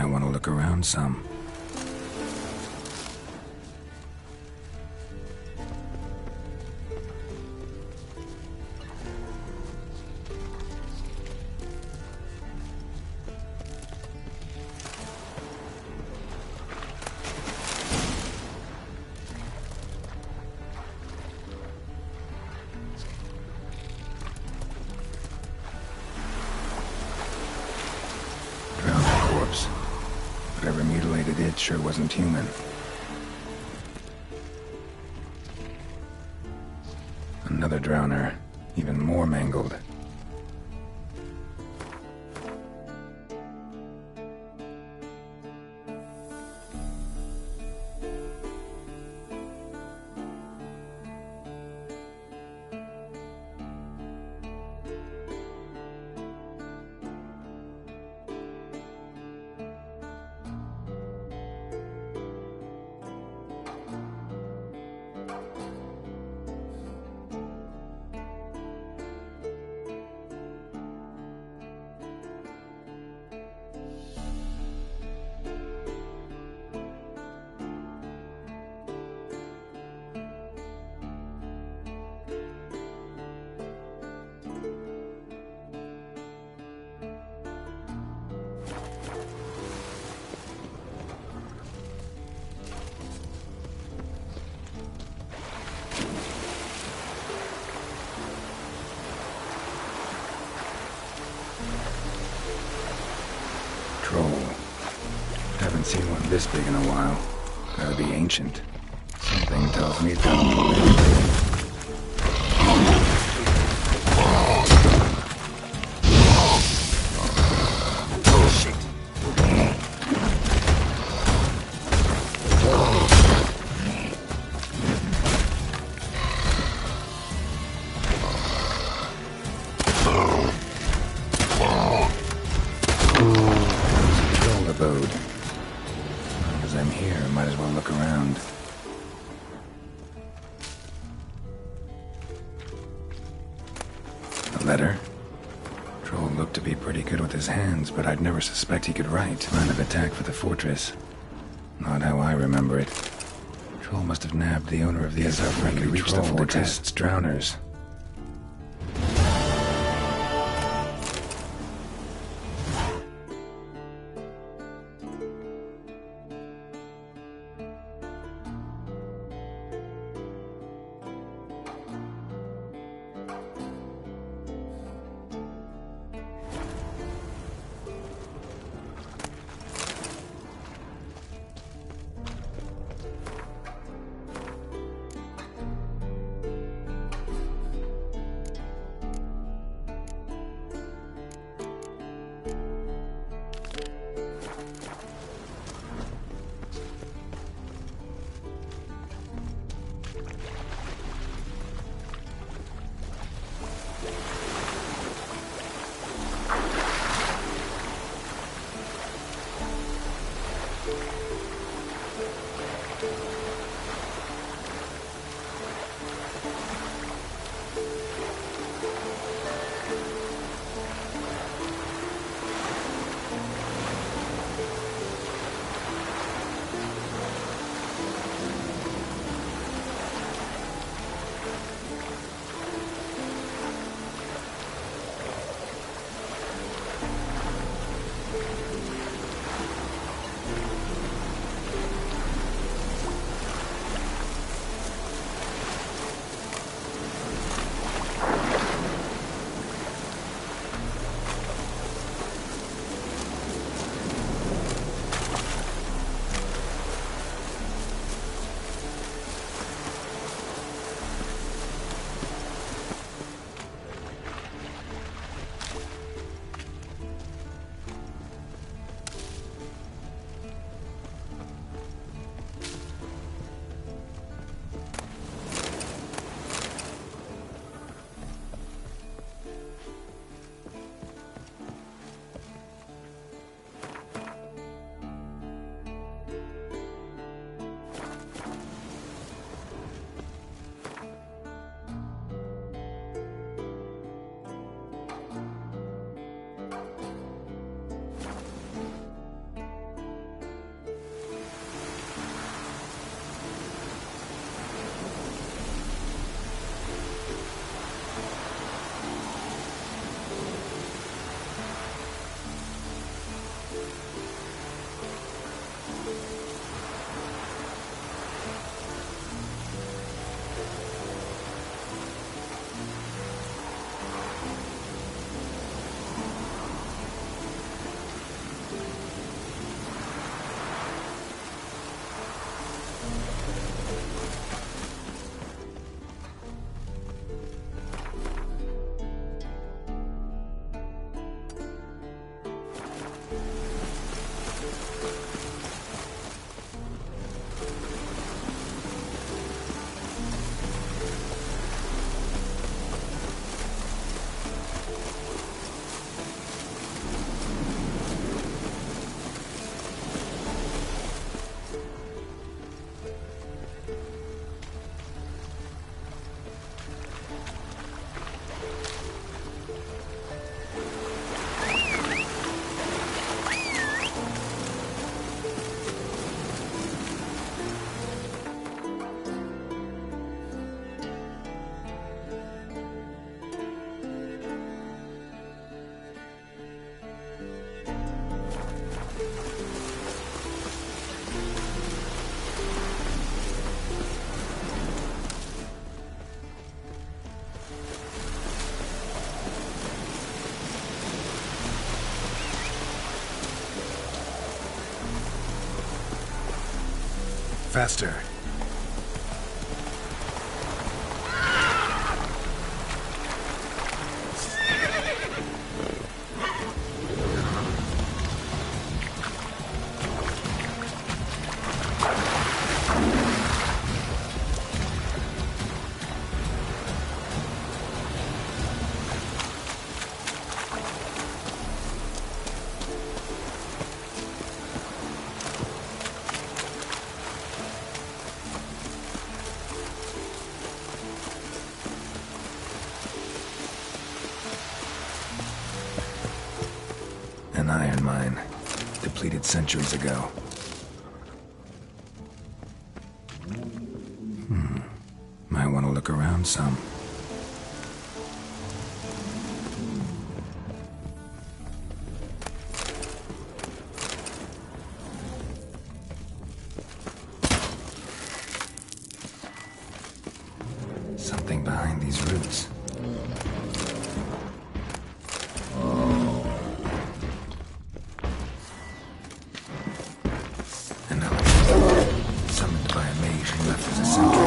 I want to look around some. Whatever mutilated it sure wasn't human. Another drowner, even more mangled. Haven't seen one this big in a while. Gotta be ancient. Something tells me it's out to live. Letter? Troll looked to be pretty good with his hands, but I'd never suspect he could write. Plan of attack for the fortress. Not how I remember it. Troll must have nabbed the owner of the outbreak and reached the fortress. Drowners. faster. An iron mine, depleted centuries ago. Might want to look around some. Something behind these roots. Summoned by a mage who left as a sentry.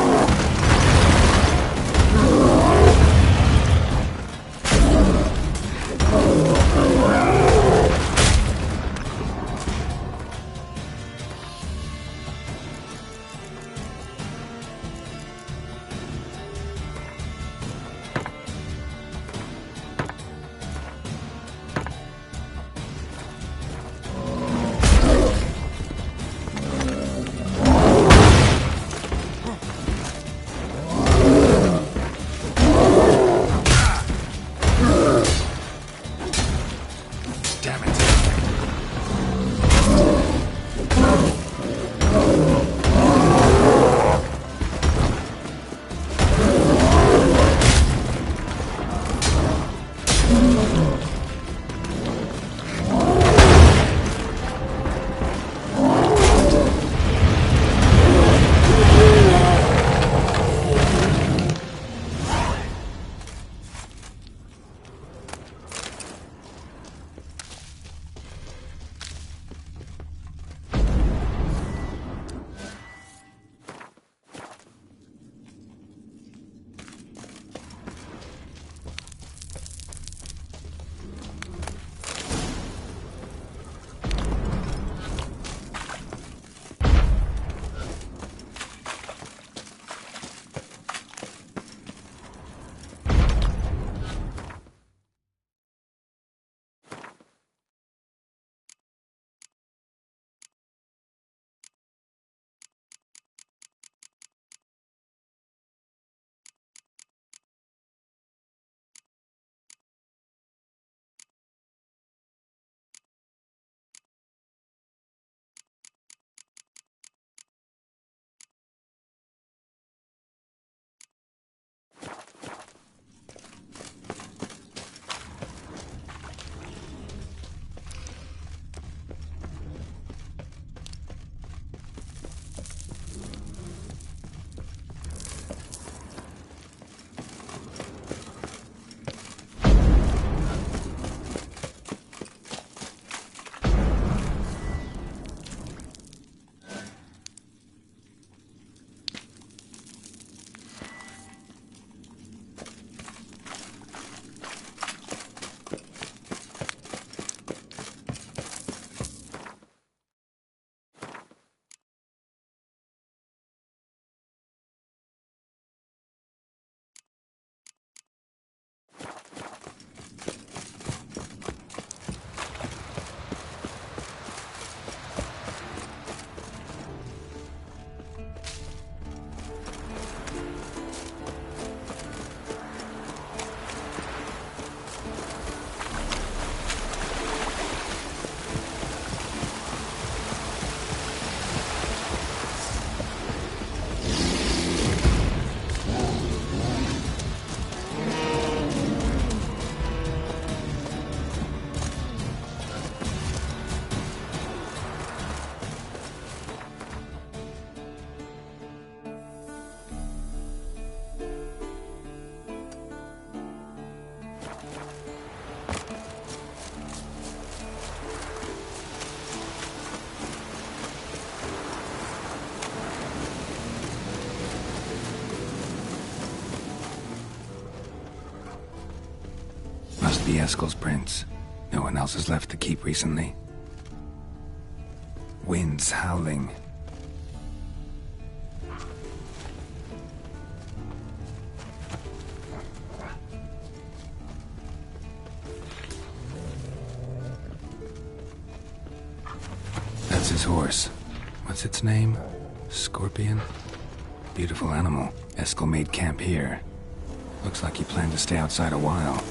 be Eskel's prints. No one else has left the keep recently. Winds howling. That's his horse. What's its name? Scorpion? Beautiful animal. Eskel made camp here. Looks like he planned to stay outside a while.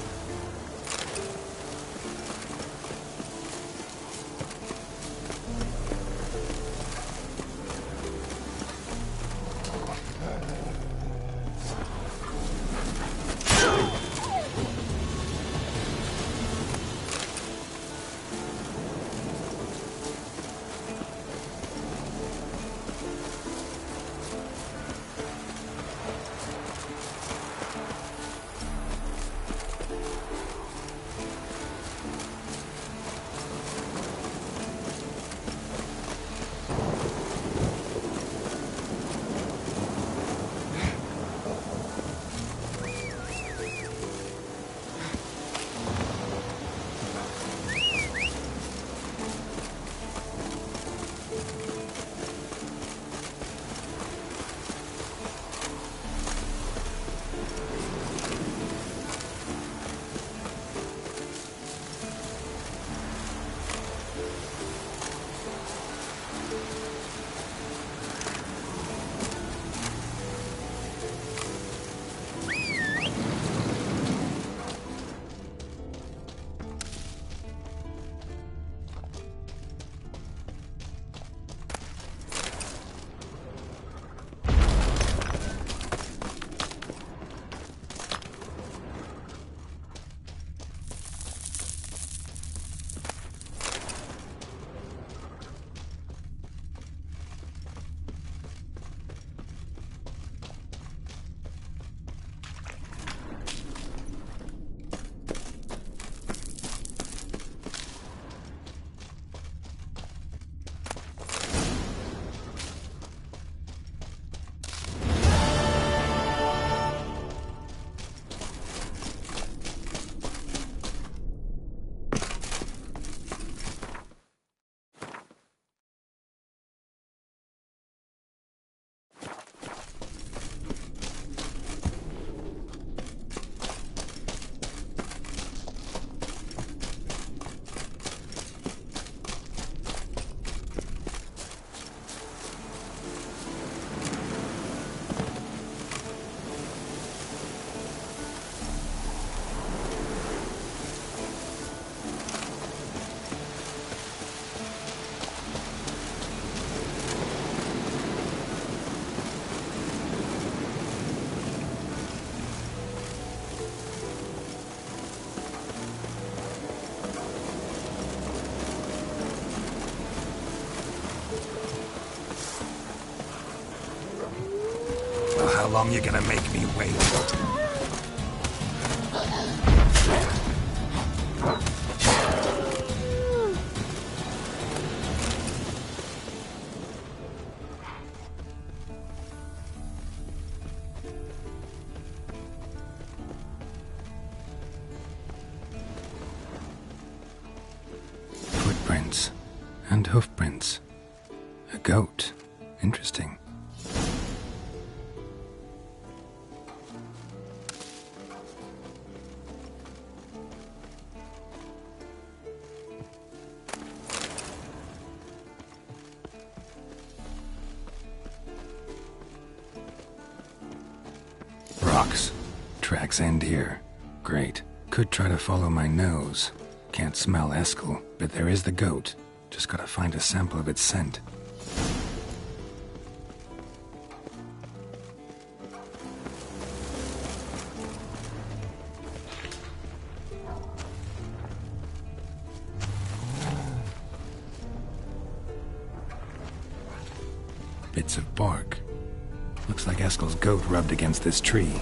How long you gonna make me wait? Footprints and hoofprints. A goat. Interesting. Rocks. Tracks end here. Great. Could try to follow my nose. Can't smell Eskel, but there is the goat. Just gotta find a sample of its scent. Bits of bark. Looks like Eskel's goat rubbed against this tree.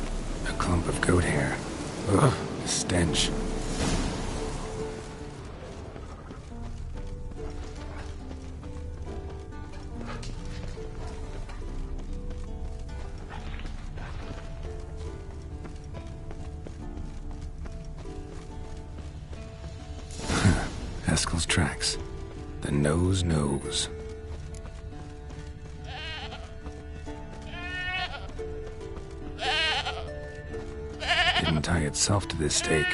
A clump of goat hair. Ugh, the stench. tracks. The nose knows. Didn't tie itself to this stake.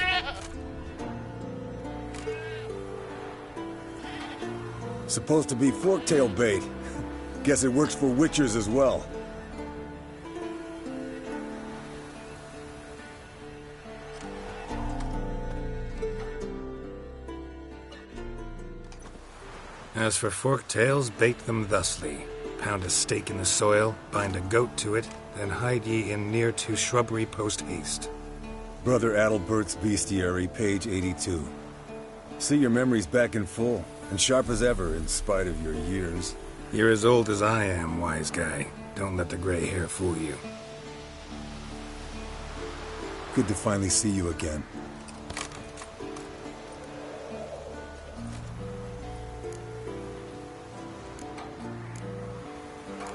Supposed to be forktail bait. Guess it works for witchers as well. As for forktails, bait them thusly. Pound a stake in the soil, bind a goat to it, then hide ye in near to shrubbery post-haste. Brother Adalbert's Bestiary, page 82. See your memories back in full, and sharp as ever in spite of your years. You're as old as I am, wise guy. Don't let the gray hair fool you. Good to finally see you again.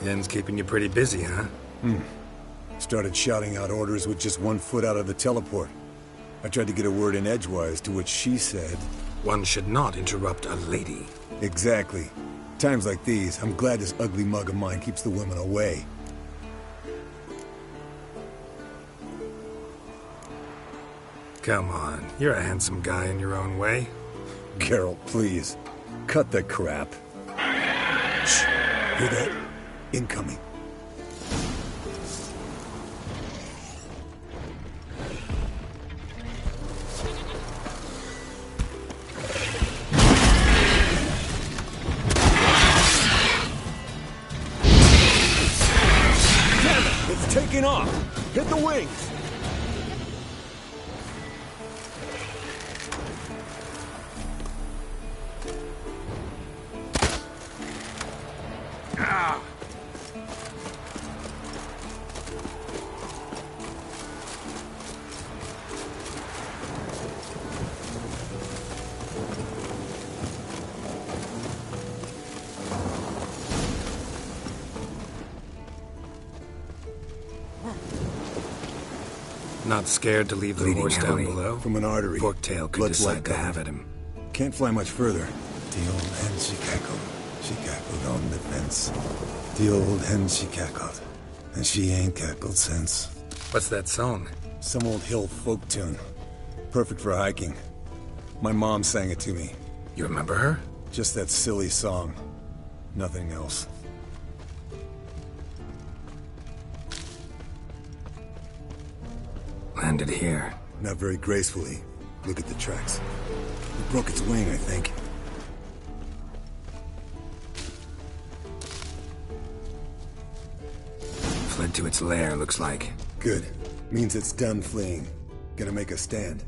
Yen's keeping you pretty busy, huh? Started shouting out orders with just 1 foot out of the teleport. I tried to get a word in edgewise, to which she said... One should not interrupt a lady. Exactly. Times like these, I'm glad this ugly mug of mine keeps the women away. Come on, you're a handsome guy in your own way. Geralt, please. Cut the crap. Shh. Hear that? Incoming. Damn it! It's taking off! Hit the wings! Not scared to leave the horse down below? From an artery. Forktail could Blood's decide to like have at him. Can't fly much further. The old hen she cackled. She cackled on the fence. The old hen she cackled. And she ain't cackled since. What's that song? Some old hill folk tune. Perfect for hiking. My mom sang it to me. You remember her? Just that silly song. Nothing else. Landed here. Not very gracefully. Look at the tracks. It broke its wing, I think. Fled to its lair, looks like. Good. Means it's done fleeing. Gonna make a stand.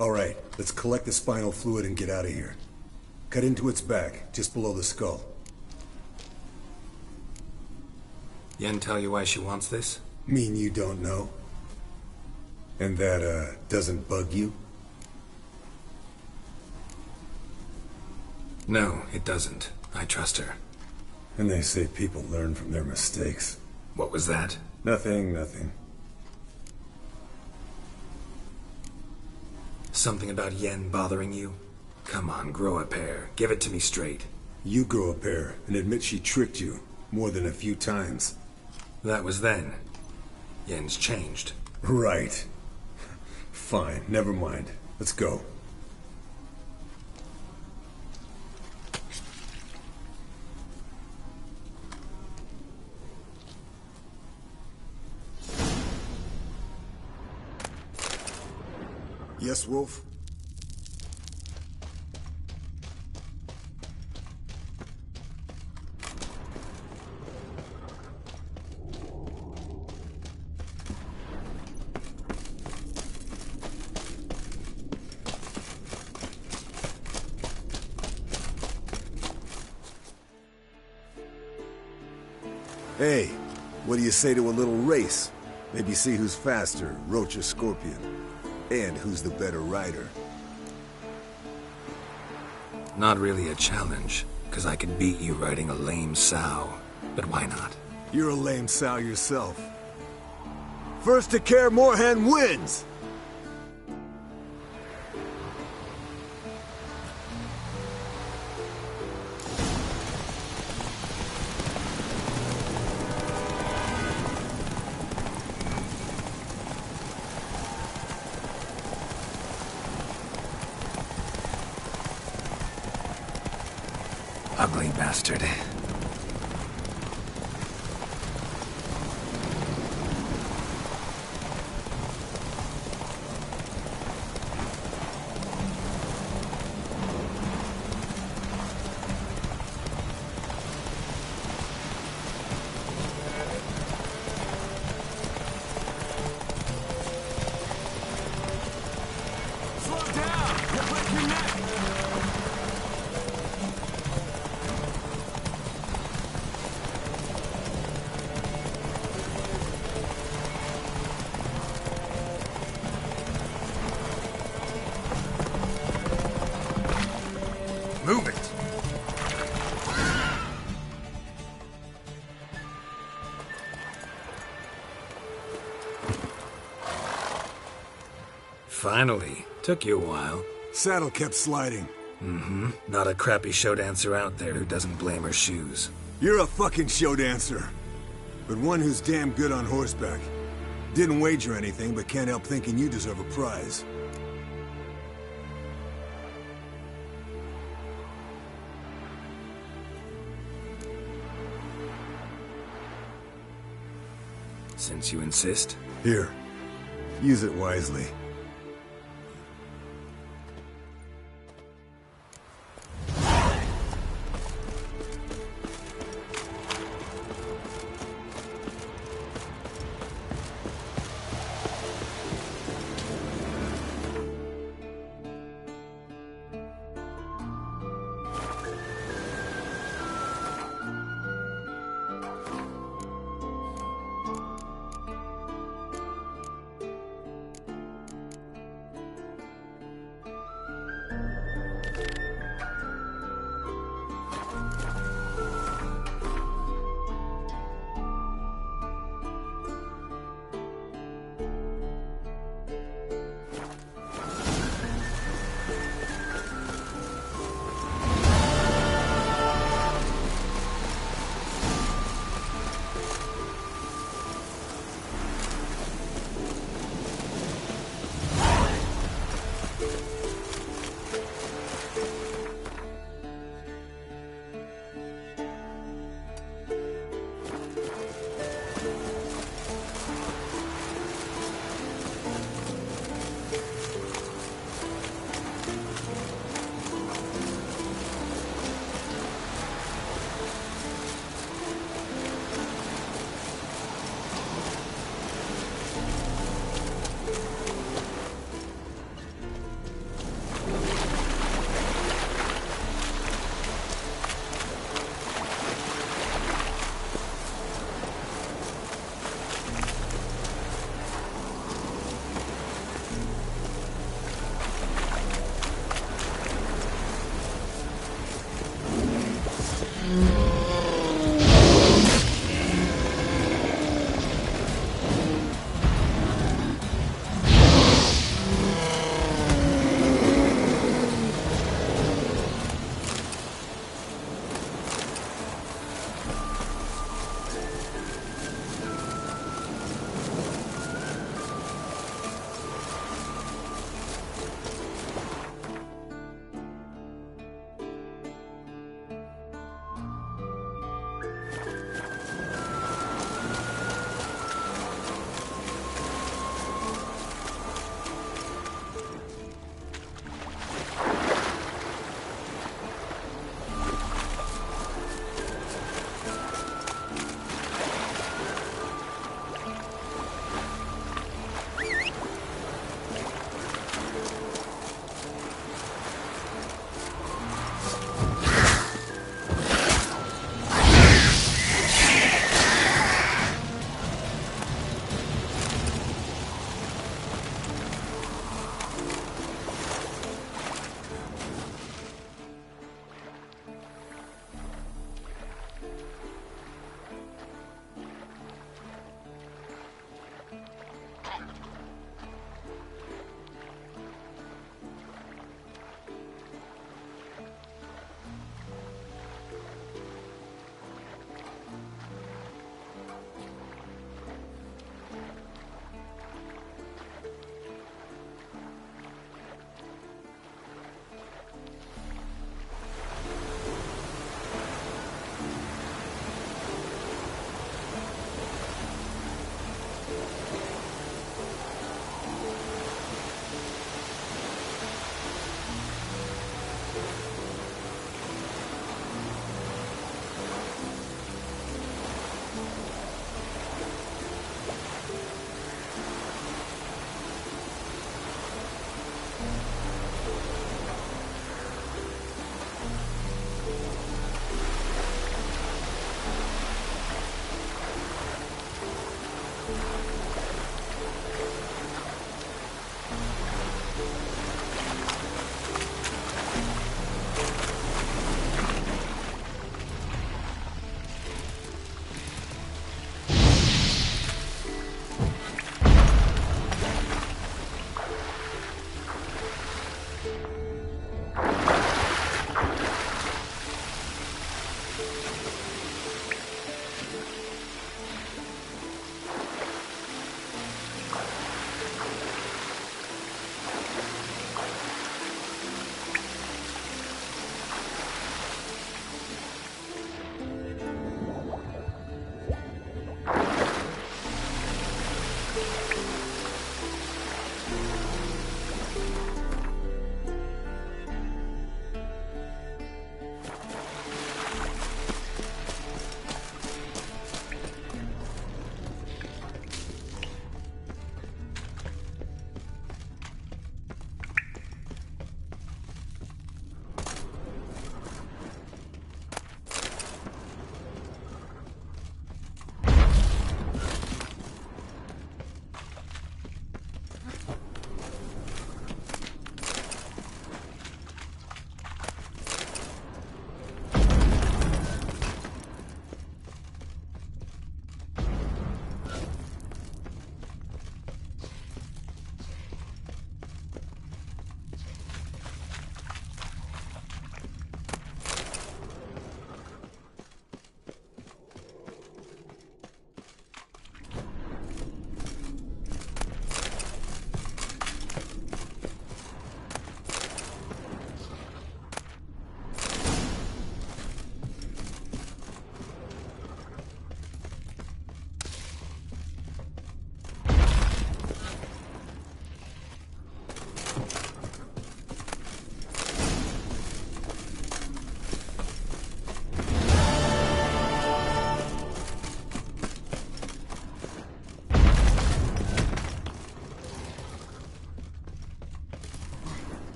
All right, let's collect the spinal fluid and get out of here. Cut into its back, just below the skull. Yen tell you why she wants this? Mean you don't know? And that, doesn't bug you? No, it doesn't. I trust her. And they say people learn from their mistakes. What was that? Nothing, nothing. Something about Yen bothering you? Come on, grow a pair. Give it to me straight. You grow a pair and admit she tricked you more than a few times. That was then. Yen's changed. Right. Fine, never mind. Let's go. Yes, Wolf? Hey, what do you say to a little race? Maybe see who's faster, Roach or Scorpion. And who's the better rider. Not really a challenge, because I could beat you riding a lame sow. But why not? You're a lame sow yourself. First to Kaer Morhen wins! Ugly bastard. Move it! Finally. Took you a while. Saddle kept sliding. Mm-hmm. Not a crappy show dancer out there who doesn't blame her shoes. You're a fucking show dancer. But one who's damn good on horseback. Didn't wager anything, but can't help thinking you deserve a prize. Since you insist. Here. Use it wisely.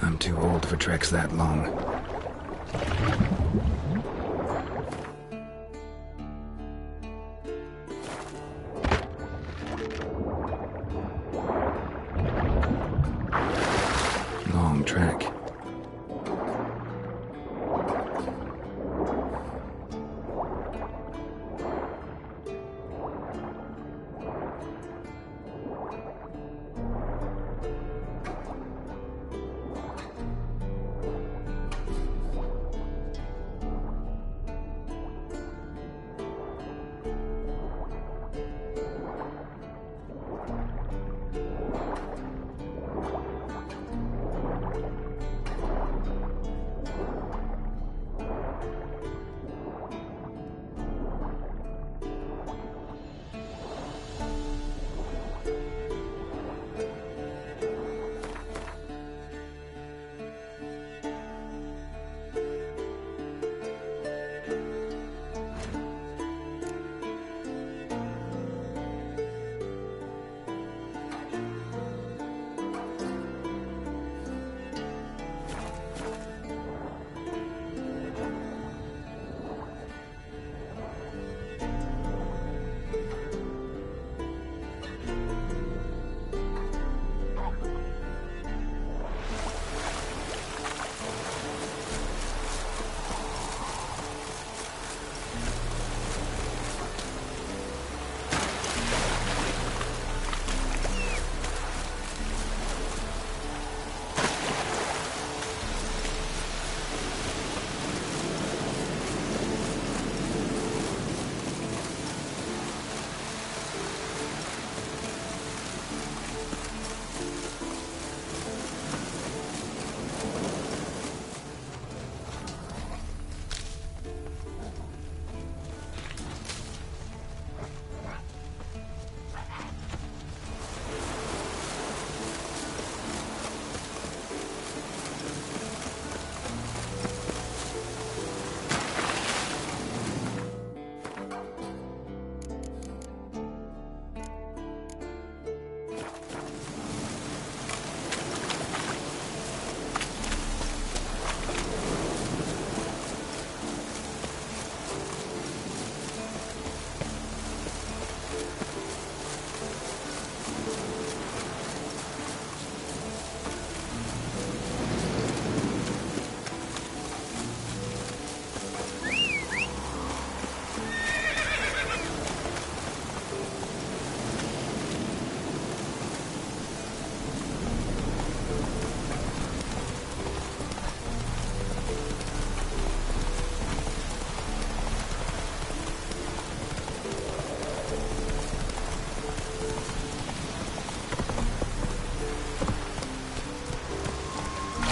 I'm too old for treks that long. Long trek.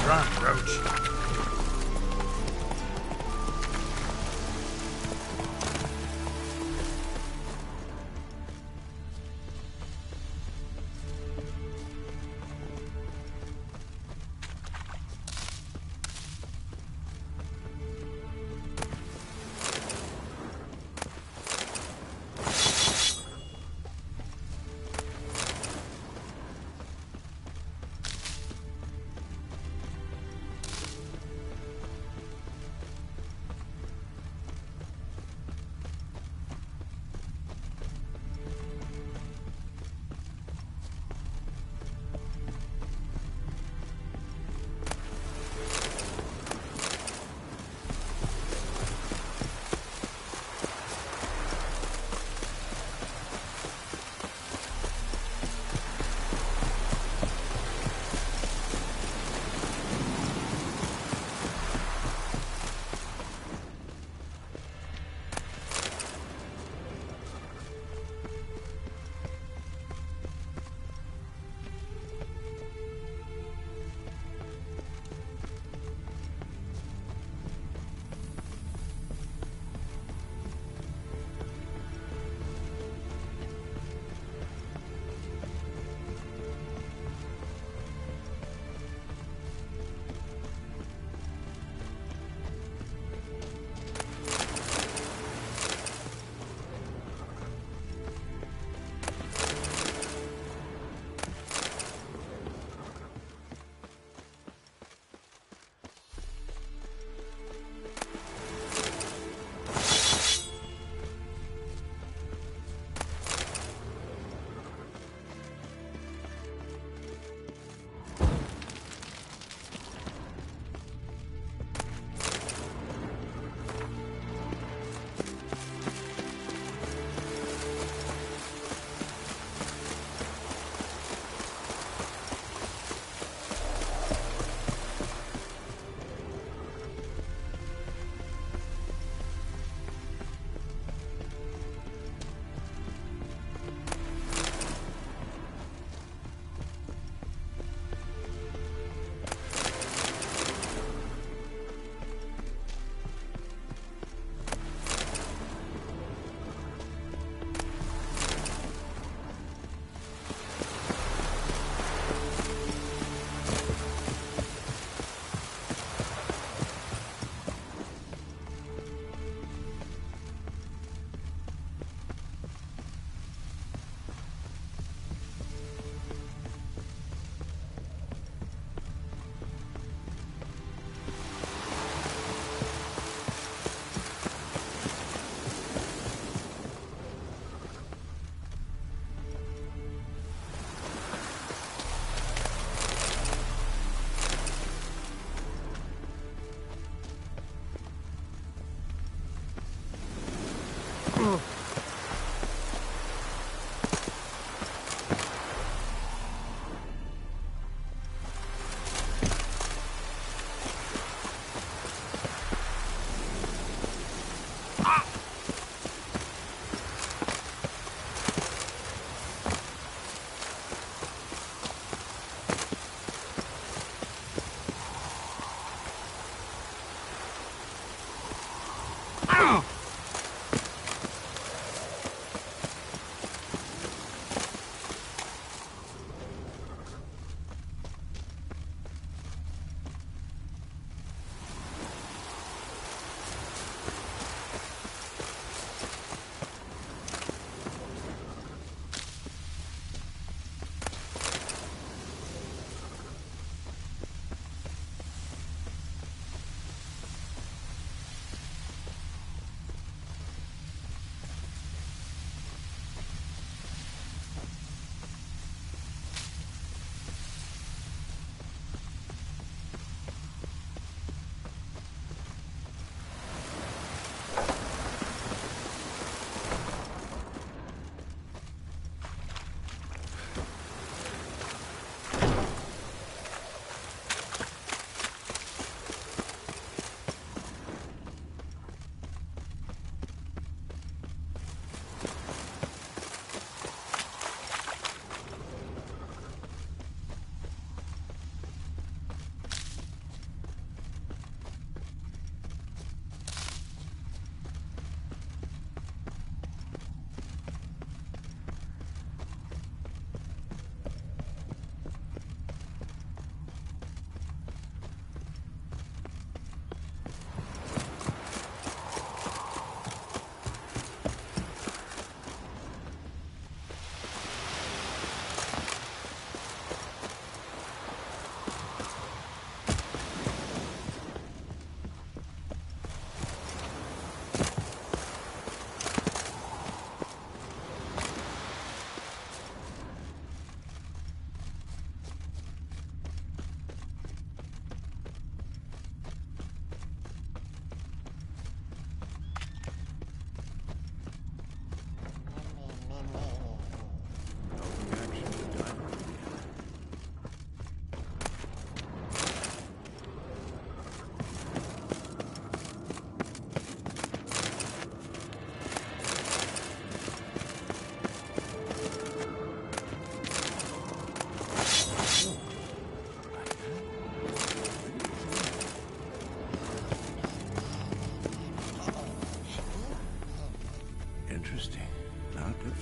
Run, Roach.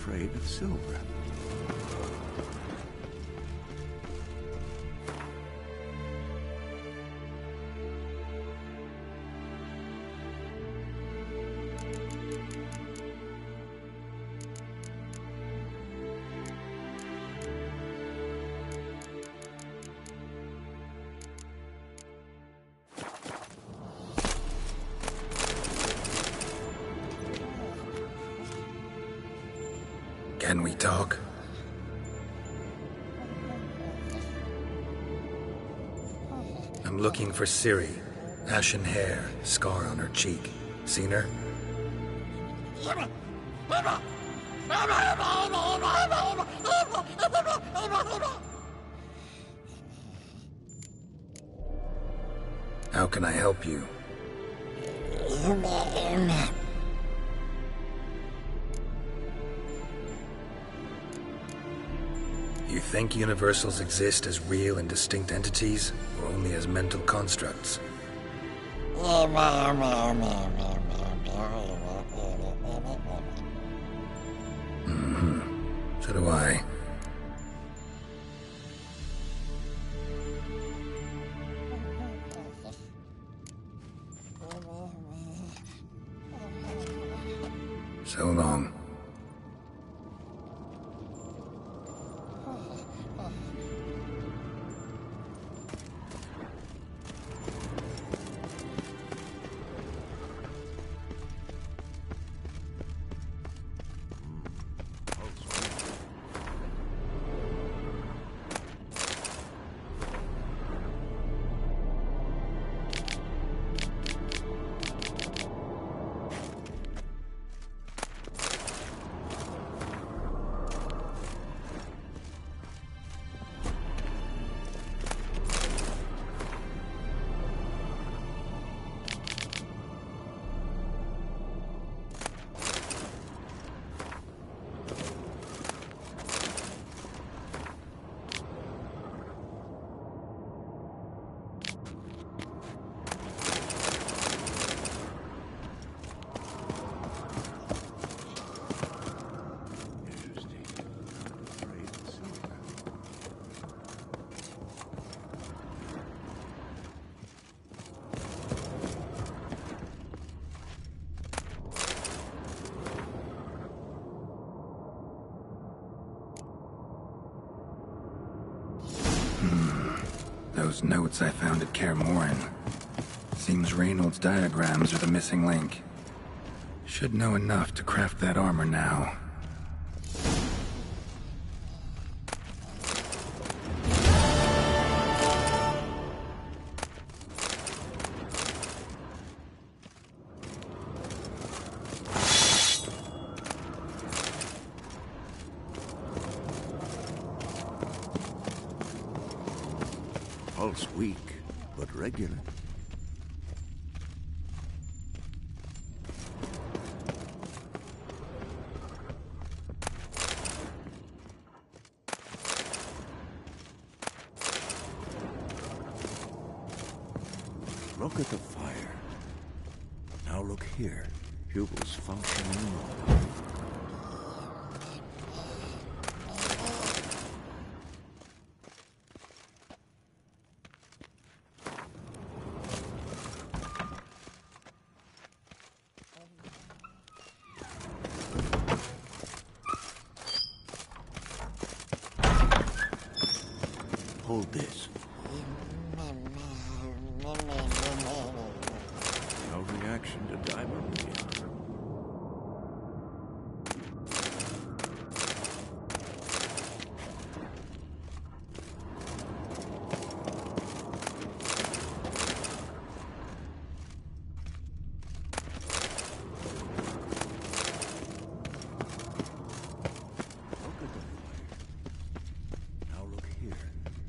afraid of silver. Can we talk? I'm looking for Ciri. Ashen hair, scar on her cheek. Seen her? How can I help you? You think universals exist as real and distinct entities, or only as mental constructs? So do I. So long. Those notes I found at Kaer Morhen. Seems Reynolds' diagrams are the missing link. Should know enough to craft that armor now. Pulse weak, but regular. Look at the fire. Now look here. Pupils functioning normal. Hold this. No reaction to diamond.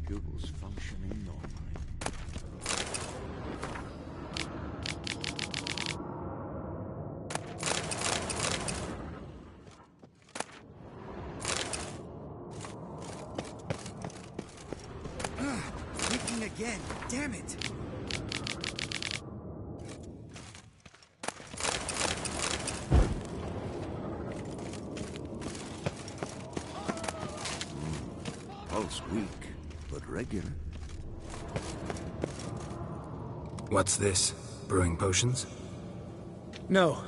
Pupils functioning normally. Leaking again. Damn it. Pulse weak, but regular. What's this? Brewing potions? No.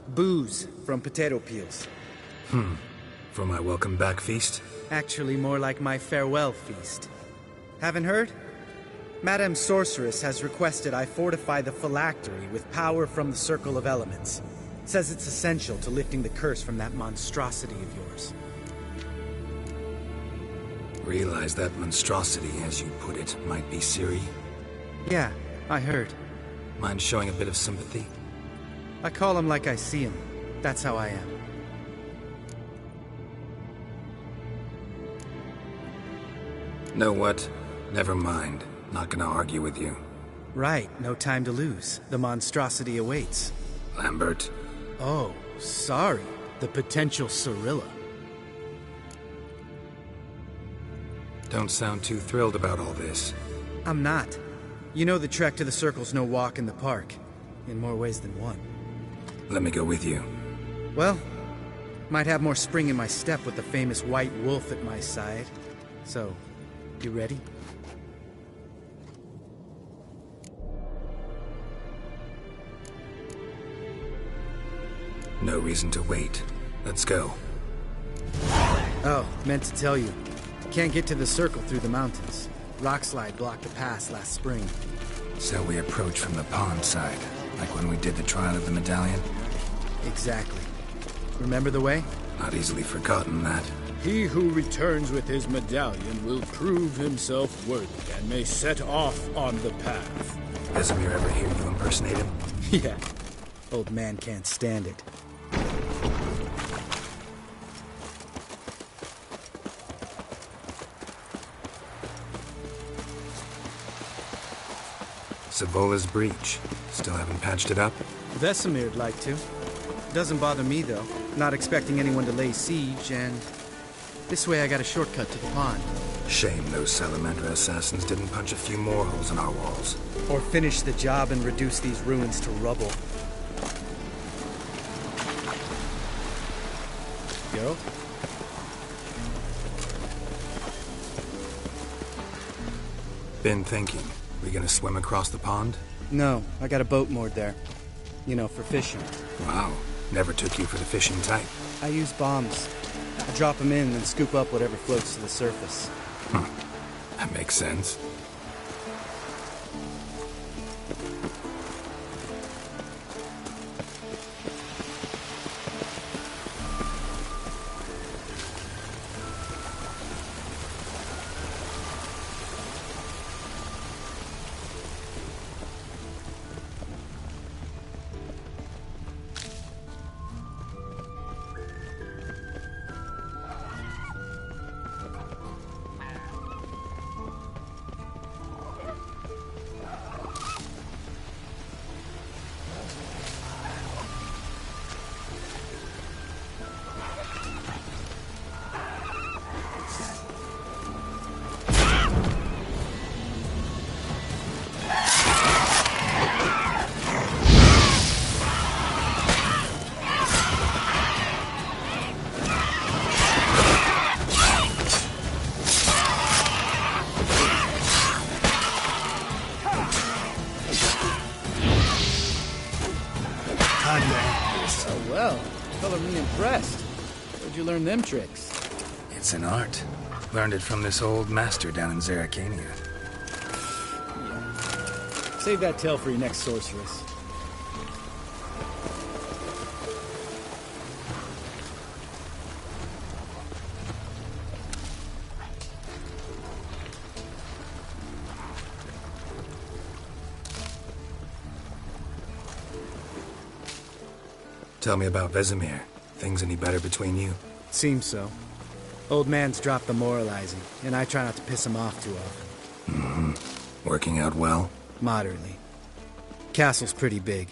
Booze from potato peels. For my welcome back feast? Actually, more like my farewell feast. Haven't heard? Madame Sorceress has requested I fortify the phylactery with power from the Circle of Elements. Says it's essential to lifting the curse from that monstrosity of yours. Realize that monstrosity, as you put it, might be Ciri? Yeah, I heard. Mind showing a bit of sympathy? I call him like I see him. That's how I am. Know what? Never mind. Not gonna argue with you. Right, no time to lose. The monstrosity awaits. Lambert. Oh, sorry. The potential Cirilla. Don't sound too thrilled about all this. I'm not. You know the trek to the Circle's no walk in the park. In more ways than one. Let me go with you. Well, might have more spring in my step with the famous White Wolf at my side. So, you ready? No reason to wait. Let's go. Oh, meant to tell you. Can't get to the Circle through the mountains. Rockslide blocked the pass last spring. So we approach from the pond side, like when we did the trial of the medallion? Exactly. Remember the way? Not easily forgotten, that. He who returns with his medallion will prove himself worthy and may set off on the path. Vesemir ever hear you impersonate him? Yeah. Old man can't stand it. Savola's breach. Still haven't patched it up? Vesemir'd like to. Doesn't bother me, though. Not expecting anyone to lay siege, and this way I got a shortcut to the pond. Shame those Salamander assassins didn't punch a few more holes in our walls. Or finish the job and reduce these ruins to rubble. Go. Been thinking. We gonna swim across the pond? No, I got a boat moored there. You know, for fishing. Wow. Never took you for the fishing type. I use bombs. I drop them in and scoop up whatever floats to the surface. That makes sense. Well, color me impressed. Where'd you learn them tricks? It's an art. Learned it from this old master down in Zerrikania. Save that tale for your next sorceress. Tell me about Vesemir. Things any better between you? Seems so. Old man's dropped the moralizing, and I try not to piss him off too often. Mm-hmm. Working out well? Moderately. Castle's pretty big.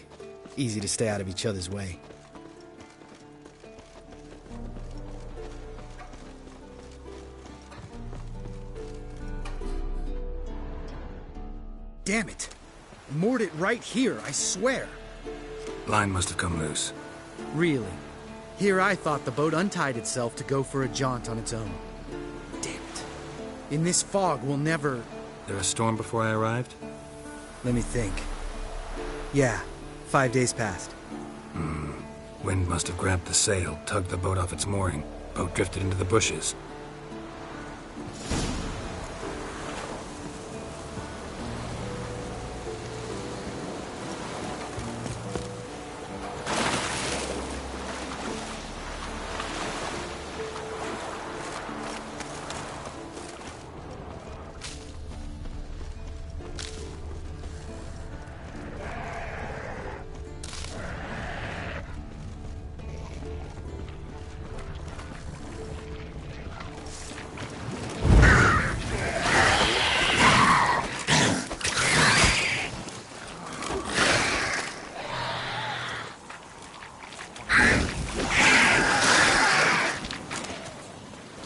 Easy to stay out of each other's way. Damn it! Moored it right here, I swear! Line must have come loose. Really? Here I thought the boat untied itself to go for a jaunt on its own. Damn it. In this fog, we'll never... There a storm before I arrived? Let me think. Yeah, 5 days passed. Wind must have grabbed the sail, tugged the boat off its mooring. Boat drifted into the bushes.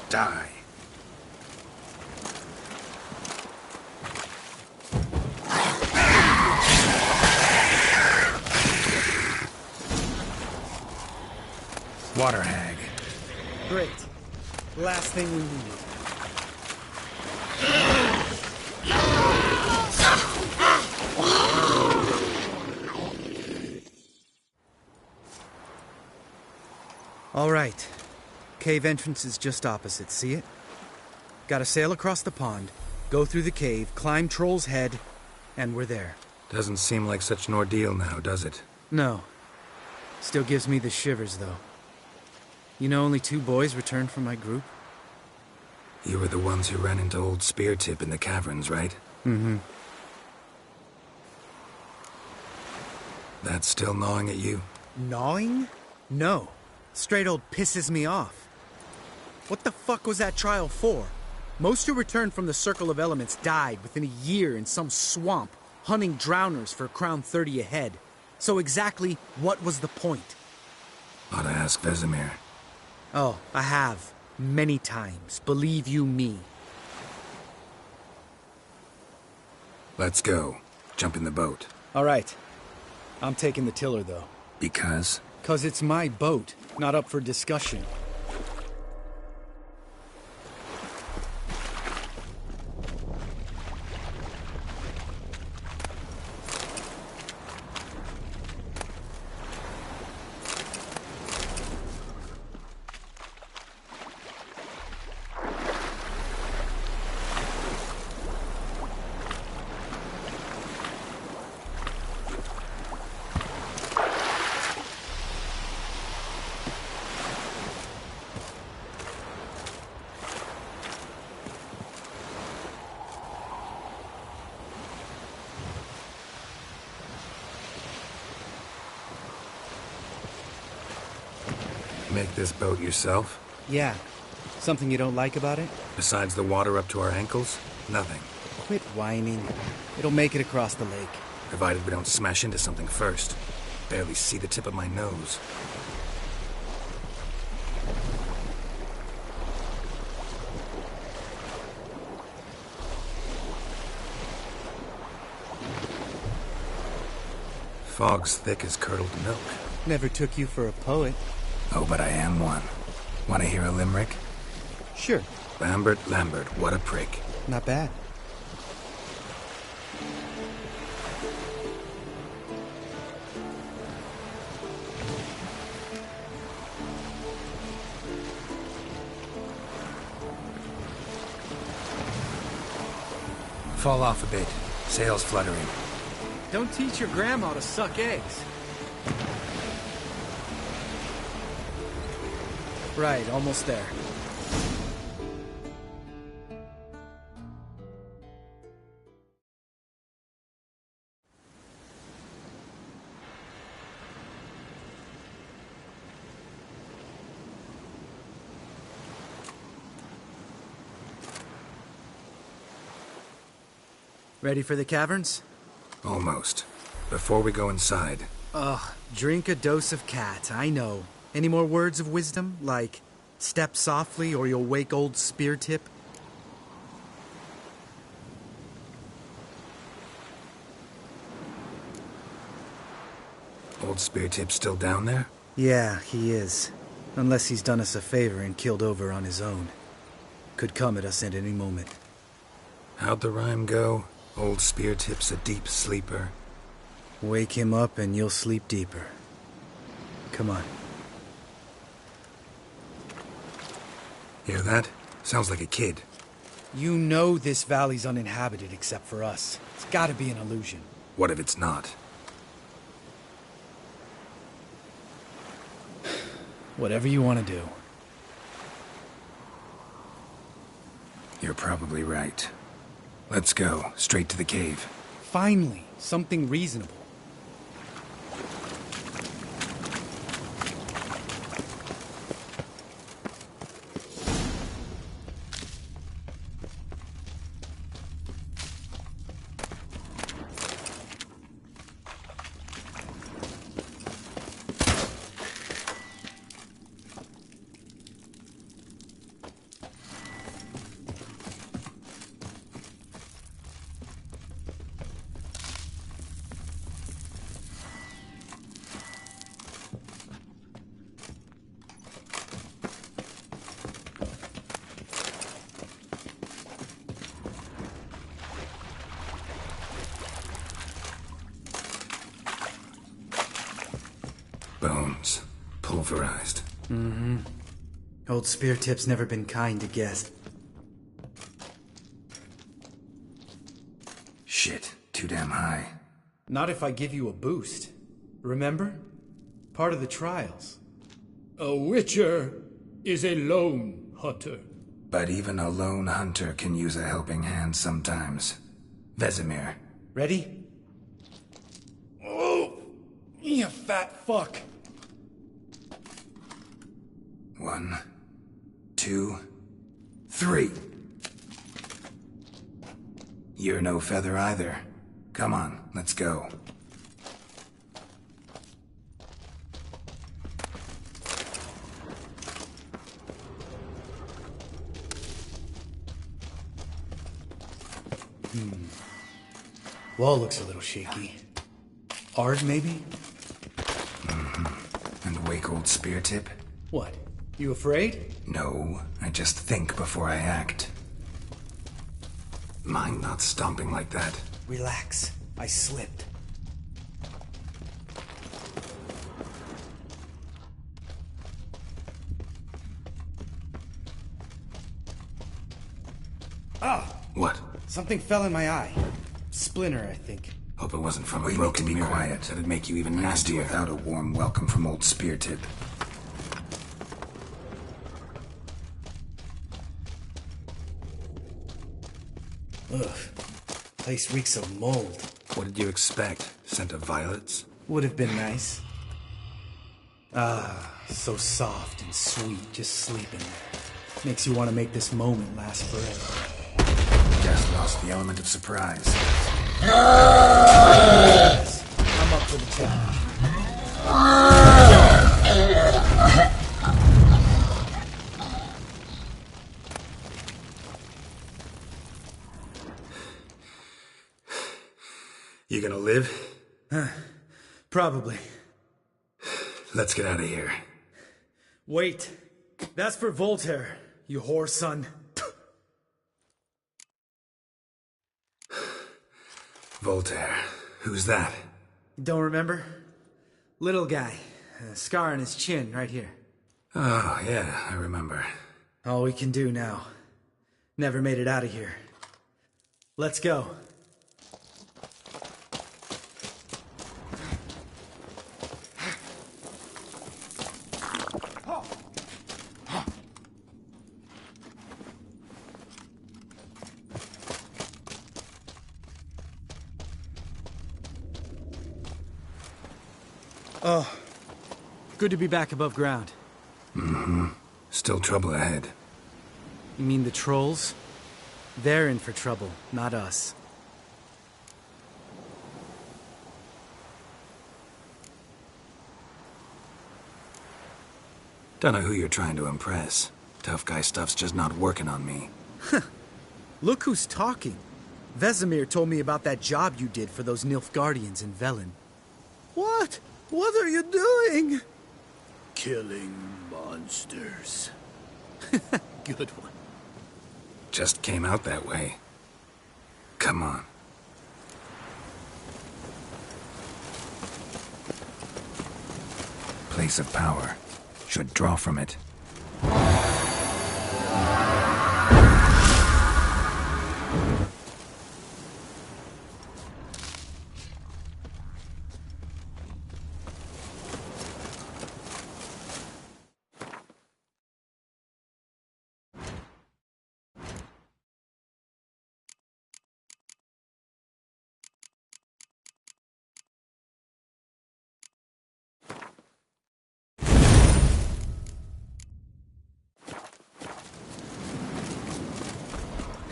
Die. Water hag. Great. Last thing we need. All right. Cave entrance is just opposite, see it? Gotta sail across the pond, go through the cave, climb Troll's Head, and we're there. Doesn't seem like such an ordeal now, does it? No. Still gives me the shivers, though. You know only 2 boys returned from my group? You were the ones who ran into old Speartip in the caverns, right? Mm-hmm. That's still gnawing at you? Gnawing? No. Straight old pisses me off. What the fuck was that trial for? Most who returned from the Circle of Elements died within a year in some swamp, hunting drowners for Crown 30 a head. So exactly what was the point? Ought to ask Vesemir. Oh, I have. Many times. Believe you me. Let's go. Jump in the boat. All right. I'm taking the tiller, though. Because? 'Cause it's my boat, not up for discussion. Make this boat yourself? Yeah. Something you don't like about it? Besides the water up to our ankles? Nothing. Quit whining. It'll make it across the lake. Provided we don't smash into something first. Barely see the tip of my nose. Fog's thick as curdled milk. Never took you for a poet. Oh, but I am one. Want to hear a limerick? Sure. Lambert, Lambert, what a prick. Not bad. Fall off a bit. Sails fluttering. Don't teach your grandma to suck eggs. Right, almost there. Ready for the caverns? Almost. Before we go inside. Ugh, drink a dose of cat, I know. Any more words of wisdom? Like, step softly or you'll wake old Spear Tip? Old Spear Tip's still down there? Yeah, he is. Unless he's done us a favor and killed over on his own. Could come at us at any moment. How'd the rhyme go? Old Spear Tip's a deep sleeper. Wake him up and you'll sleep deeper. Come on. Hear that? Sounds like a kid. You know this valley's uninhabited except for us. It's gotta be an illusion. What if it's not? Whatever you want to do. You're probably right. Let's go, straight to the cave. Finally, something reasonable. Bones. Pulverized. Mm-hmm. Old Spear Tip's never been kind to guests. Shit. Too damn high. Not if I give you a boost. Remember? Part of the trials. A witcher is a lone hunter. But even a lone hunter can use a helping hand sometimes. Vesemir. Ready? Oh! You fat fuck! 1, 2, 3. You're no feather either. Come on, let's go. Wall looks a little shaky. Ard, maybe? Mm-hmm. And wake old Spear Tip? What? You afraid? No, I just think before I act. Mind not stomping like that. Relax. I slipped. Ah! What? Something fell in my eye. Splinter, I think. Hope it wasn't from a broken mirror. Quiet. That'd make you even nastier without a warm welcome from old Spear Tip. Ugh. Place reeks of mold. What did you expect? Scent of violets? Would have been nice. Ah, so soft and sweet, just sleeping there. Makes you want to make this moment last forever. Just lost the element of surprise. Yes, I'm up for the challenge. You gonna live? Probably. Let's get out of here. Wait. That's for Voltaire, you whore son. Voltaire. Who's that? Don't remember? Little guy. A scar on his chin, right here. Oh, yeah, I remember. All we can do now. Never made it out of here. Let's go. Oh, good to be back above ground. Mm-hmm. Still trouble ahead. You mean the trolls? They're in for trouble, not us. Don't know who you're trying to impress. Tough guy stuff's just not working on me. Look who's talking. Vesemir told me about that job you did for those Nilfgaardians in Velen. What? What are you doing? Killing monsters. Good one. Just came out that way. Come on. Place of power. Should draw from it.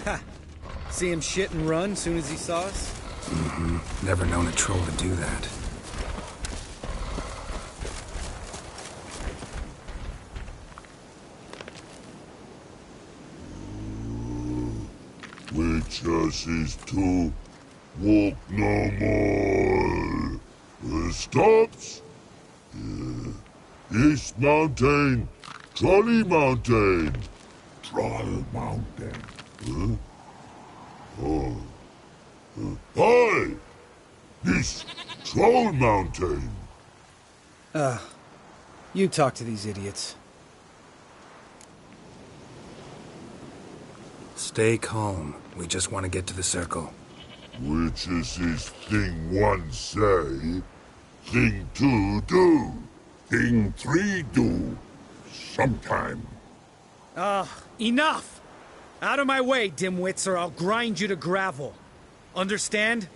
Ha! See him shit and run soon as he saw us? Mm-hmm. Never known a troll to do that. Witches is to walk no more. Stops? East Mountain, Trolley Mountain. Troll Mountain. Huh? Oh. Hi! This Troll Mountain. You talk to these idiots. Stay calm. We just want to get to the circle. Which is this thing one say, thing two do, thing three do, sometime. Enough! Out of my way, dimwits, or I'll grind you to gravel. Understand?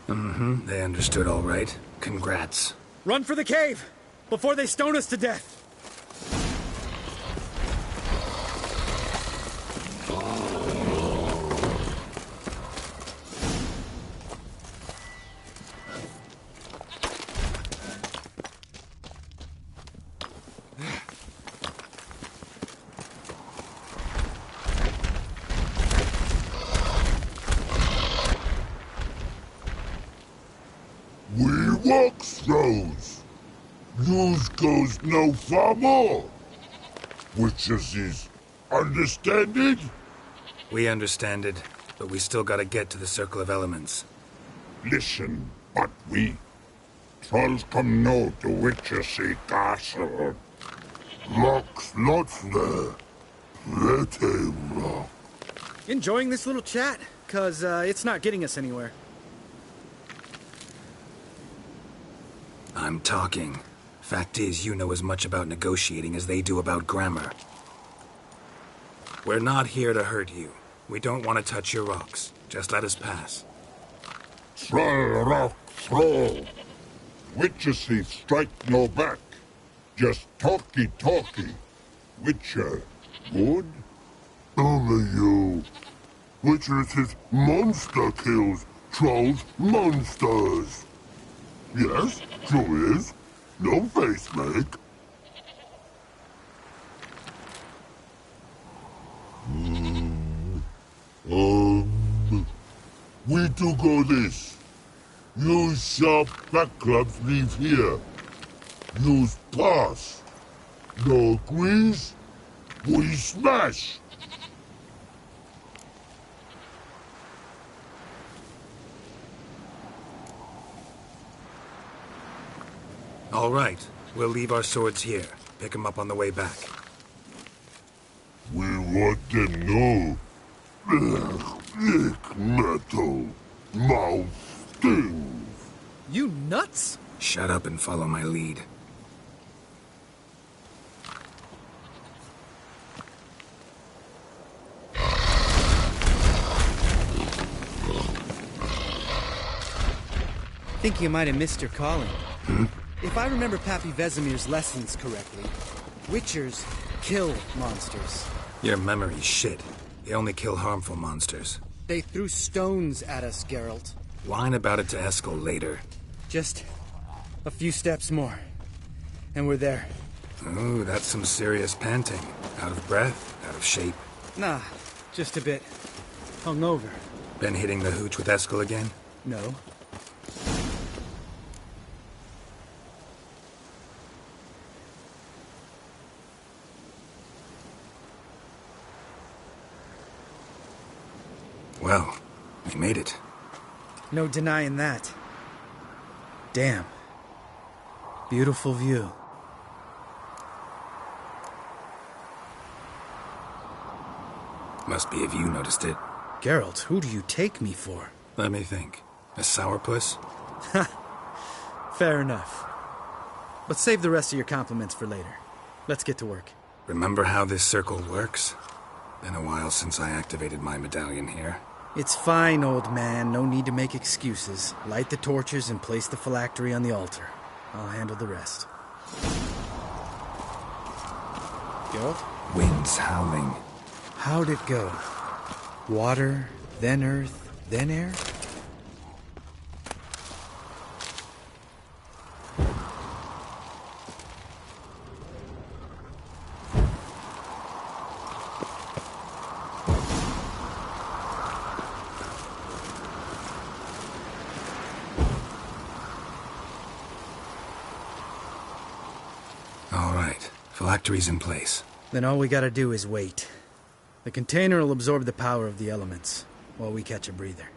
Mm-hmm. They understood all right. Congrats. Run for the cave! Before they stone us to death! We walk throws. News goes no far more. Witches is understand it? We understand it, but we still gotta get to the Circle of Elements. Listen, but we trolls come no to Witchessy Castle. Lots there. Pretty rock. Enjoying this little chat? 'Cause it's not getting us anywhere. I'm talking. Fact is, you know as much about negotiating as they do about grammar. We're not here to hurt you. We don't want to touch your rocks. Just let us pass. Troll rock troll. Witchessy strike no back. Just talky. Witcher, good? Only you. Witchess's monster kills. Trolls monsters. Yes, true is. No face make. We do go this. Use sharp back clubs leave here. Use pass. No agrees, we smash. All right. We'll leave our swords here. Pick them up on the way back. want them know. Thick metal. Mouth stings. You nuts? Shut up and follow my lead. Think you might have missed your calling. If I remember Pappy Vesemir's lessons correctly, Witchers kill monsters. Your memory's shit. They only kill harmful monsters. They threw stones at us, Geralt. Whine about it to Eskel later. Just a few steps more, and we're there. Ooh, that's some serious panting. Out of breath? Out of shape? Nah, just a bit hungover. Been hitting the hooch with Eskel again? No. Well, we made it. No denying that. Damn. Beautiful view. Must be if you noticed it. Geralt, who do you take me for? Let me think. A sourpuss? Fair enough. But save the rest of your compliments for later. Let's get to work. Remember how this circle works? Been a while since I activated my medallion here. It's fine, old man. No need to make excuses. Light the torches and place the phylactery on the altar. I'll handle the rest. Geralt? Wind's howling. How'd it go? Water, then earth, then air? Phylactery's in place. Then all we gotta do is wait. The container will absorb the power of the elements, while we catch a breather.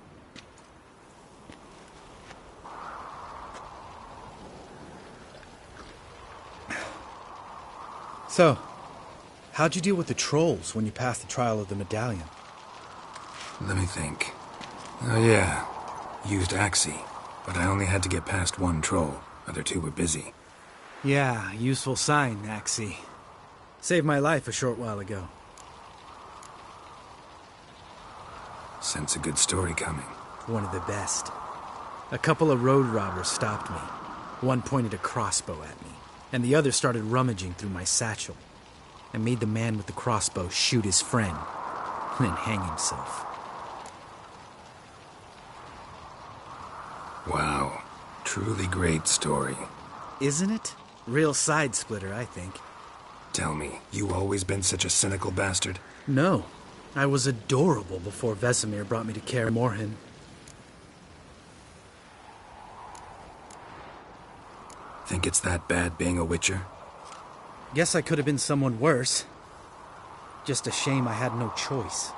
So, how'd you deal with the trolls when you passed the trial of the medallion? Let me think. Oh yeah, used Axii, but I only had to get past one troll. Other two were busy. Yeah, useful sign, Axii. Saved my life a short while ago. Sense a good story coming. One of the best. A couple of road robbers stopped me. One pointed a crossbow at me, and the other started rummaging through my satchel. I made the man with the crossbow shoot his friend, and then hang himself. Wow. Truly great story. Isn't it? Real side-splitter, I think. Tell me, you always been such a cynical bastard? No. I was adorable before Vesemir brought me to Kaer Morhen. Think it's that bad being a Witcher? Guess I could have been someone worse. Just a shame I had no choice.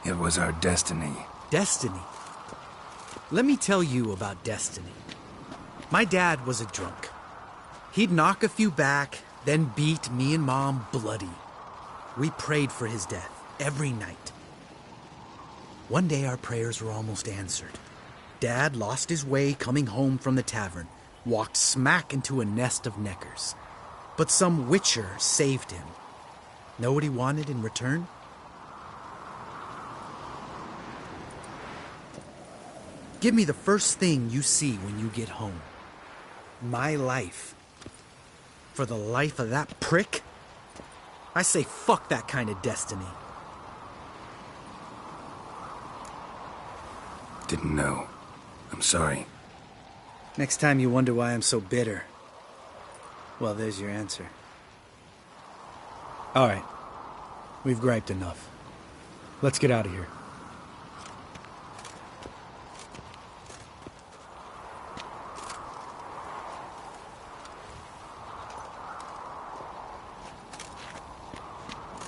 It was our destiny. Destiny? Let me tell you about destiny. My dad was a drunk. He'd knock a few back, then beat me and Mom bloody. We prayed for his death every night. One day our prayers were almost answered. Dad lost his way coming home from the tavern, walked smack into a nest of neckers. But some Witcher saved him. Know what he wanted in return? Give me the first thing you see when you get home. My life. For the life of that prick? I say fuck that kind of destiny. Didn't know. I'm sorry. Next time you wonder why I'm so bitter, well, there's your answer. All right. We've griped enough. Let's get out of here.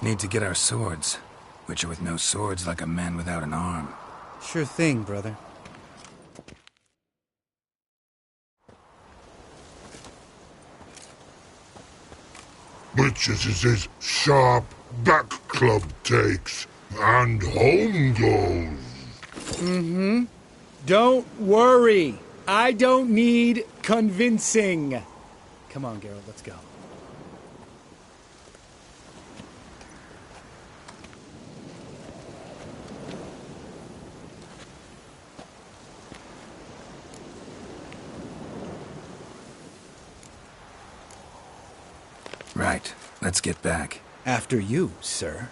Need to get our swords. Witcher with no swords like a man without an arm. Sure thing, brother. Witches is as sharp back club takes, and home goes. Mm-hmm. Don't worry. I don't need convincing. Come on, Geralt, let's go. Right. Let's get back. After you, sir.